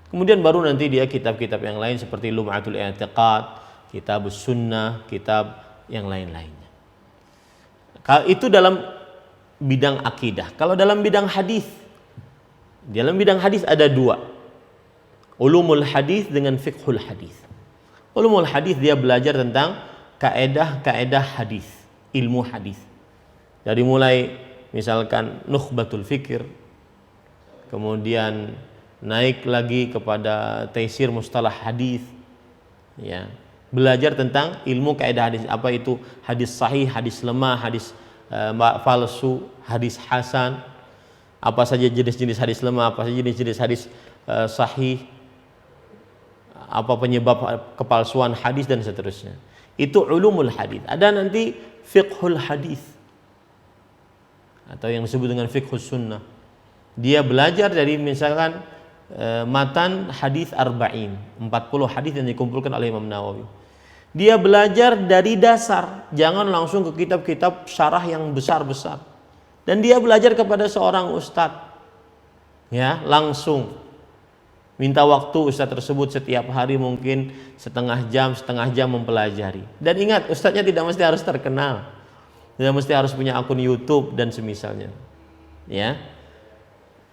Kemudian baru nanti dia kitab-kitab yang lain seperti Lum'atul I'tiqad, Kitab Sunnah, kitab yang lain-lainnya. Kalau itu dalam bidang akidah. Kalau dalam bidang hadis ada 2. Ulumul hadis dengan fiqhul hadis. Ulumul hadis dia belajar tentang kaedah-kaedah hadis, ilmu hadis. Dari mulai misalkan Nukhbatul Fikir, kemudian naik lagi kepada taisir mustalah hadis, ya, belajar tentang ilmu kaidah hadis, apa itu hadis sahih, hadis lemah, hadis palsu, hadis hasan, apa saja jenis-jenis hadis lemah, apa saja jenis-jenis hadis sahih, apa penyebab kepalsuan hadis dan seterusnya. Itu ulumul hadis. Ada nanti fiqhul hadis atau yang disebut dengan fiqhus sunnah. Dia belajar dari misalkan matan hadis 40 hadis yang dikumpulkan oleh Imam Nawawi. Dia belajar dari dasar, jangan langsung ke kitab-kitab syarah yang besar-besar. Dan dia belajar kepada seorang ustadz, ya, langsung minta waktu ustadz tersebut setiap hari mungkin setengah jam mempelajari. Dan ingat, ustadznya tidak mesti harus terkenal, tidak mesti harus punya akun YouTube dan semisalnya, ya.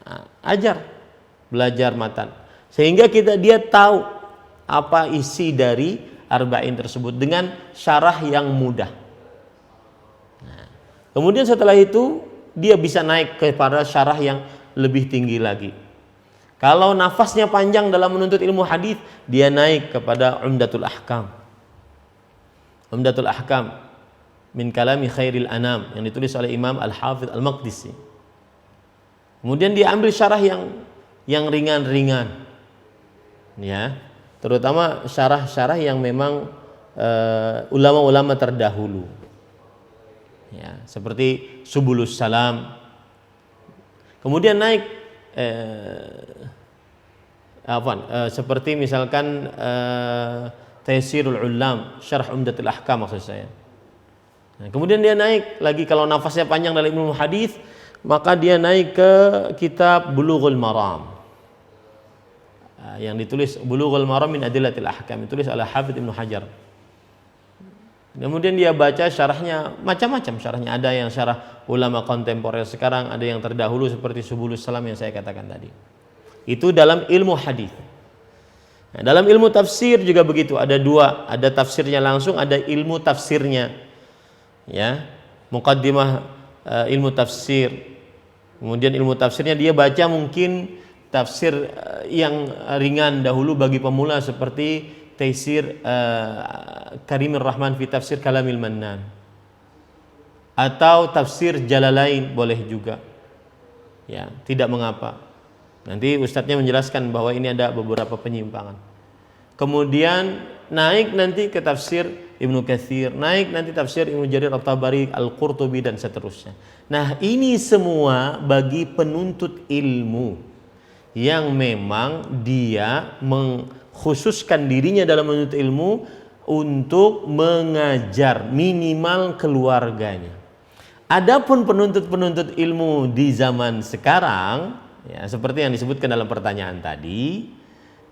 Nah, ajar, belajar matan, sehingga dia tahu apa isi dari arba'in tersebut dengan syarah yang mudah. Nah, kemudian setelah itu dia bisa naik kepada syarah yang lebih tinggi lagi. Kalau nafasnya panjang dalam menuntut ilmu hadis, dia naik kepada Umdatul Ahkam. Umdatul Ahkam min kalami khairil anam yang ditulis oleh Imam Al-Hafidh Al-Maqdisi. Kemudian dia ambil syarah yang ringan-ringan, ya, terutama syarah-syarah yang memang ulama-ulama terdahulu, ya, seperti Subulus Salam. Kemudian naik seperti misalkan Taysirul Ulam, Syarh Umdatul Ahkam maksud saya. Nah, kemudian dia naik lagi, kalau nafasnya panjang dalam ilmu hadis, maka dia naik ke kitab Bulughul Maram, yang ditulis Bulughul Maram min Adillatil Ahkam, ditulis oleh Hafidz Ibnu Hajar. Kemudian dia baca syarahnya, macam-macam syarahnya. Ada yang syarah ulama kontemporer sekarang, ada yang terdahulu seperti Subulus Salam yang saya katakan tadi. Itu dalam ilmu hadis. Nah, dalam ilmu tafsir juga begitu, ada dua, ada tafsirnya langsung, ada ilmu tafsirnya, ya, muqaddimah ilmu tafsir. Kemudian ilmu tafsirnya dia baca mungkin tafsir yang ringan dahulu bagi pemula seperti Taysir Karimur Rahman fi Tafsir Kalamil Mannan, atau tafsir Jalalain boleh juga, ya, tidak mengapa. Nanti ustadznya menjelaskan bahwa ini ada beberapa penyimpangan. Kemudian naik nanti ke tafsir Ibnu Katsir, naik nanti tafsir Ibnu Jarir At-Tabari, Al-Qurtubi dan seterusnya. Nah, ini semua bagi penuntut ilmu yang memang dia mengkhususkan dirinya dalam menuntut ilmu untuk mengajar minimal keluarganya. Adapun penuntut-penuntut ilmu di zaman sekarang, ya, seperti yang disebutkan dalam pertanyaan tadi,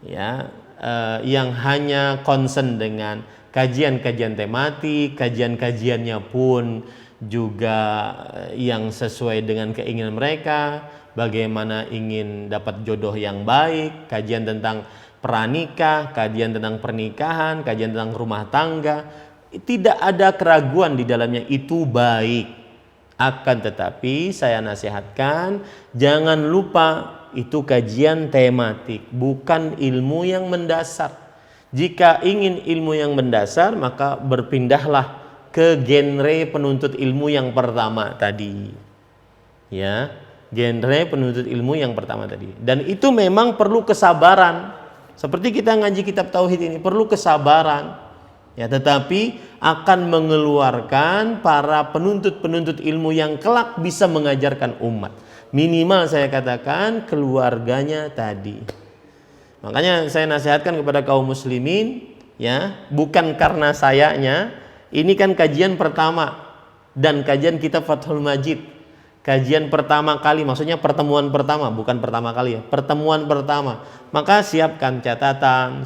ya, yang hanya concern dengan kajian-kajian tematik, kajian-kajiannya pun juga yang sesuai dengan keinginan mereka, bagaimana ingin dapat jodoh yang baik, kajian tentang pranikah, kajian tentang pernikahan, kajian tentang rumah tangga, tidak ada keraguan di dalamnya, itu baik. Akan tetapi saya nasihatkan jangan lupa itu kajian tematik, bukan ilmu yang mendasar. Jika ingin ilmu yang mendasar, maka berpindahlah ke genre penuntut ilmu yang pertama tadi, ya, genre penuntut ilmu yang pertama tadi. Dan itu memang perlu kesabaran, seperti kita ngaji kitab tauhid ini perlu kesabaran, ya, tetapi akan mengeluarkan para penuntut-penuntut ilmu yang kelak bisa mengajarkan umat. Minimal saya katakan keluarganya tadi. Makanya saya nasihatkan kepada kaum muslimin, ya, bukan karena sayanya, ini kan kajian pertama dan kajian kitab Fathul Majid. Kajian pertama kali, maksudnya pertemuan pertama, bukan pertama kali ya, pertemuan pertama. Maka siapkan catatan,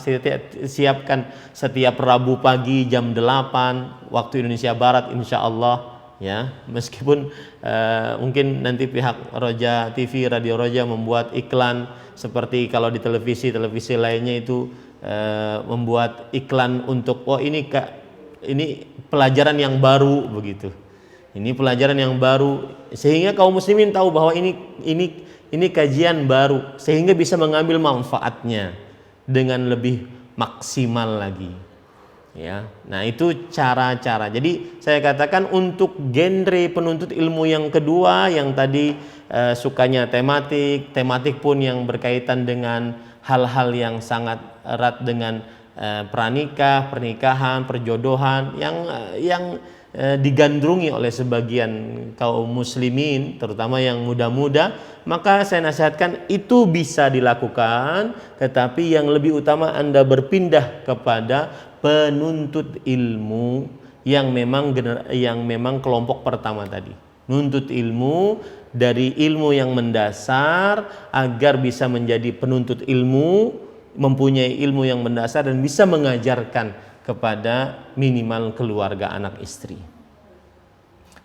siapkan setiap Rabu pagi jam 8 waktu Indonesia Barat insya Allah, ya, meskipun mungkin nanti pihak Roja TV, Radio Roja membuat iklan seperti kalau di televisi lainnya itu membuat iklan untuk ini pelajaran yang baru begitu. Ini pelajaran yang baru sehingga kaum muslimin tahu bahwa ini ini kajian baru sehingga bisa mengambil manfaatnya dengan lebih maksimal lagi. Ya, nah itu cara-cara. Jadi saya katakan untuk genre penuntut ilmu yang kedua yang tadi sukanya tematik pun yang berkaitan dengan hal-hal yang sangat erat dengan pranikah, pernikahan, perjodohan yang digandrungi oleh sebagian kaum muslimin, terutama yang muda-muda, maka saya nasihatkan itu bisa dilakukan, tetapi yang lebih utama Anda berpindah kepada penuntut ilmu yang memang kelompok pertama tadi. Nuntut ilmu dari ilmu yang mendasar agar bisa menjadi penuntut ilmu, mempunyai ilmu yang mendasar dan bisa mengajarkan kepada minimal keluarga anak istri.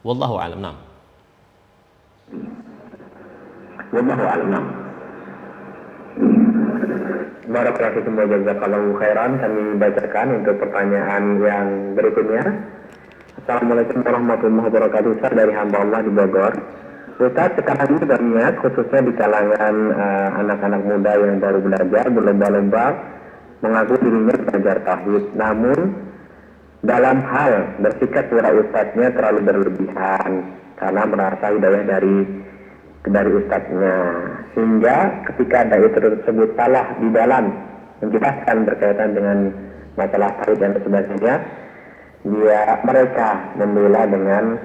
Wallahu a'lam. Nah. Wallahu a'lam. Barakallahu fikum wa jazakallahu khairan. Kami bacakan untuk pertanyaan yang berikutnya. Assalamualaikum warahmatullahi wabarakatuh. Ustaz dari hamba Allah di Bogor. Ustaz, sekarang ini banyak khususnya di kalangan anak-anak muda yang baru belajar berlomba-lomba mengaku dirinya belajar tauhid, namun dalam hal bersikap kepada ustadznya terlalu berlebihan karena merasa hidayah dari ustadznya, sehingga ketika dai tersebut salah di dalam menjelaskan berkaitan dengan masalah tauhid dan sebagainya, mereka membela dengan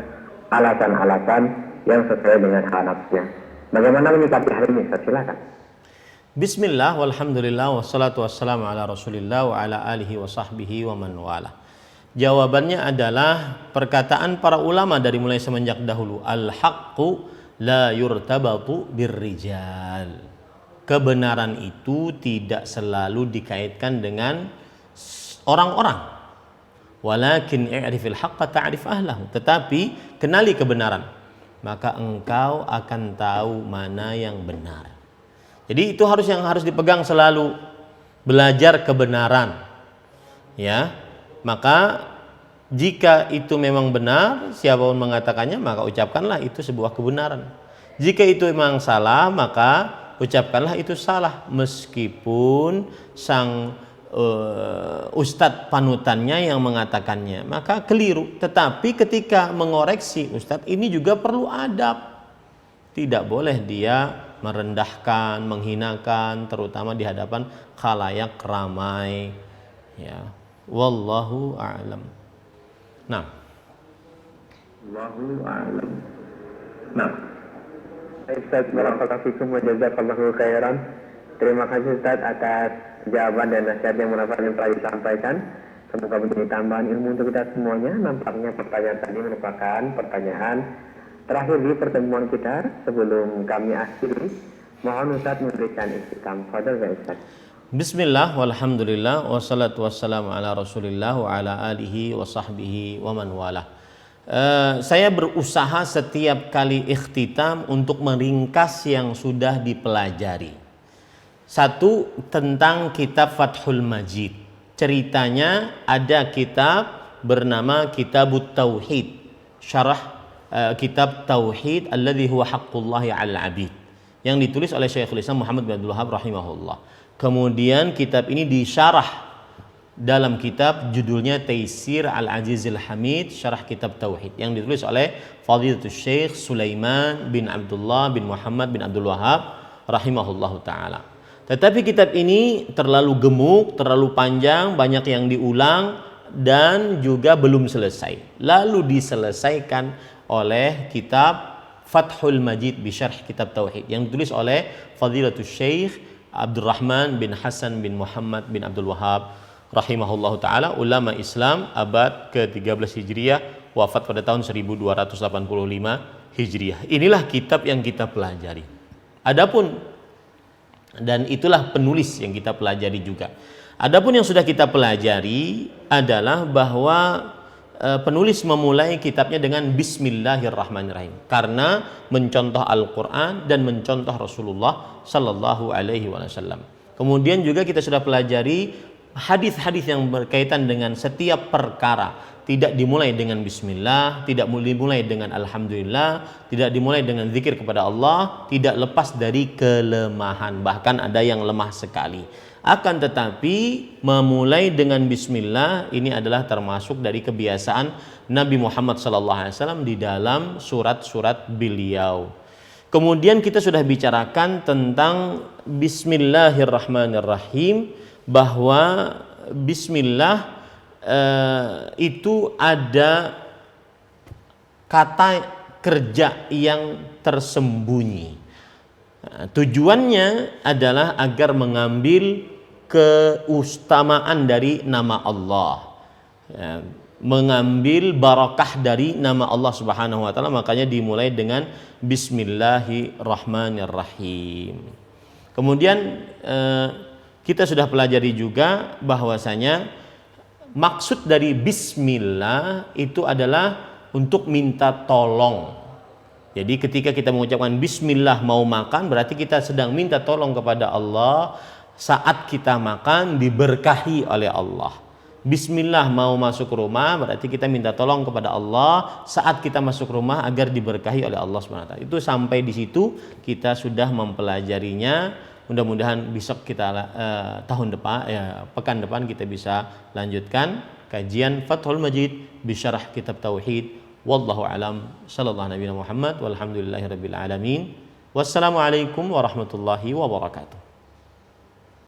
alasan-alasan yang sesuai dengan hal nafsunya. Bagaimana menyikapi hal ini? Silakan. Bismillah, walhamdulillah, wassalatu wassalamu ala rasulillah wa ala alihi wa sahbihi wa man wala. Jawabannya adalah perkataan para ulama dari mulai semenjak dahulu, al-haqqu la yurtabatu birrijal. Kebenaran itu tidak selalu dikaitkan dengan orang-orang. Walakin i'rifil haqqa ta'rif ahlahu. Tetapi kenali kebenaran, maka engkau akan tahu mana yang benar. Jadi itu yang harus dipegang selalu, belajar kebenaran. Ya, maka jika itu memang benar, siapapun mengatakannya, maka ucapkanlah itu sebuah kebenaran. Jika itu memang salah, maka ucapkanlah itu salah, meskipun sang ustadz panutannya yang mengatakannya, maka keliru. Tetapi ketika mengoreksi ustadz ini juga perlu adab. Tidak boleh dia merendahkan, menghinakan, terutama di hadapan khalayak ramai. Ya, wallahu a'lam. Nah, wallahu a'lam. Nah, Ustaz, barakallahu fikum wa jazakallahu khairan. Terima kasih Ustaz atas jawaban dan nasihat yang bermanfaat yang telah disampaikan. Semoga menjadi tambahan ilmu untuk kita semuanya. Nampaknya pertanyaan tadi merupakan pertanyaan terakhir di pertemuan kita. Sebelum kami akhiri, mohon Ustaz memberikan istiqam. Fadhil ya Ustaz. Bismillah, walhamdulillah, wassalatu wassalamu ala rasulillah wa ala alihi wa sahbihi wa man wala. Saya berusaha setiap kali ikhtitam untuk meringkas yang sudah dipelajari. Satu, tentang kitab Fathul Majid. Ceritanya ada kitab bernama Kitabut Tauhid, syarah kitab Tauhid alladzi huwa haqqullahi 'alal 'abid, yang ditulis oleh Syekhul Islam Muhammad bin Abdul Wahhab rahimahullah. Kemudian kitab ini disyarah dalam kitab judulnya Taisir Al-Azizil Hamid, syarah kitab Tauhid, yang ditulis oleh Fadilatul Syekh Sulaiman bin Abdullah bin Muhammad bin Abdul Wahhab rahimahullahu ta'ala. Tetapi kitab ini terlalu gemuk, terlalu panjang, banyak yang diulang dan juga belum selesai. Lalu diselesaikan oleh kitab Fathul Majid bi Syarh Kitab Tauhid yang ditulis oleh Fadilatul Syekh Abdurrahman bin Hasan bin Muhammad bin Abdul Wahhab rahimahullahu ta'ala, ulama Islam abad ke-13 Hijriah, wafat pada tahun 1285 Hijriah. Inilah kitab yang kita pelajari. Adapun, dan itulah penulis yang kita pelajari juga. Adapun yang sudah kita pelajari adalah bahwa penulis memulai kitabnya dengan Bismillahirrahmanirrahim karena mencontoh Al-Quran dan mencontoh Rasulullah Sallallahu Alaihi Wasallam. Kemudian juga kita sudah pelajari hadis-hadis yang berkaitan dengan setiap perkara tidak dimulai dengan bismillah, tidak dimulai dengan alhamdulillah, tidak dimulai dengan zikir kepada Allah, tidak lepas dari kelemahan, bahkan ada yang lemah sekali. Akan tetapi memulai dengan bismillah ini adalah termasuk dari kebiasaan Nabi Muhammad SAW di dalam surat-surat beliau. Kemudian kita sudah bicarakan tentang bismillahirrahmanirrahim, bahwa bismillah itu ada kata kerja yang tersembunyi. Tujuannya adalah agar mengambil keutamaan dari nama Allah, mengambil barakah dari nama Allah Subhanahu wa taala, makanya dimulai dengan bismillahirrahmanirrahim. Kemudian kita sudah pelajari juga bahwasanya maksud dari bismillah itu adalah untuk minta tolong. Jadi ketika kita mengucapkan bismillah mau makan, berarti kita sedang minta tolong kepada Allah. Saat kita makan diberkahi oleh Allah. Bismillah mau masuk rumah, berarti kita minta tolong kepada Allah saat kita masuk rumah agar diberkahi oleh Allah SWT. Itu sampai di situ kita sudah mempelajarinya. Mudah-mudahan besok kita tahun depan pekan depan kita bisa lanjutkan kajian Fathul Majid bisyarah kitab tauhid. Wallahu alam, sallallahu nabiyana Muhammad walhamdulillahirabbil alamin. Wassalamualaikum warahmatullahi wabarakatuh.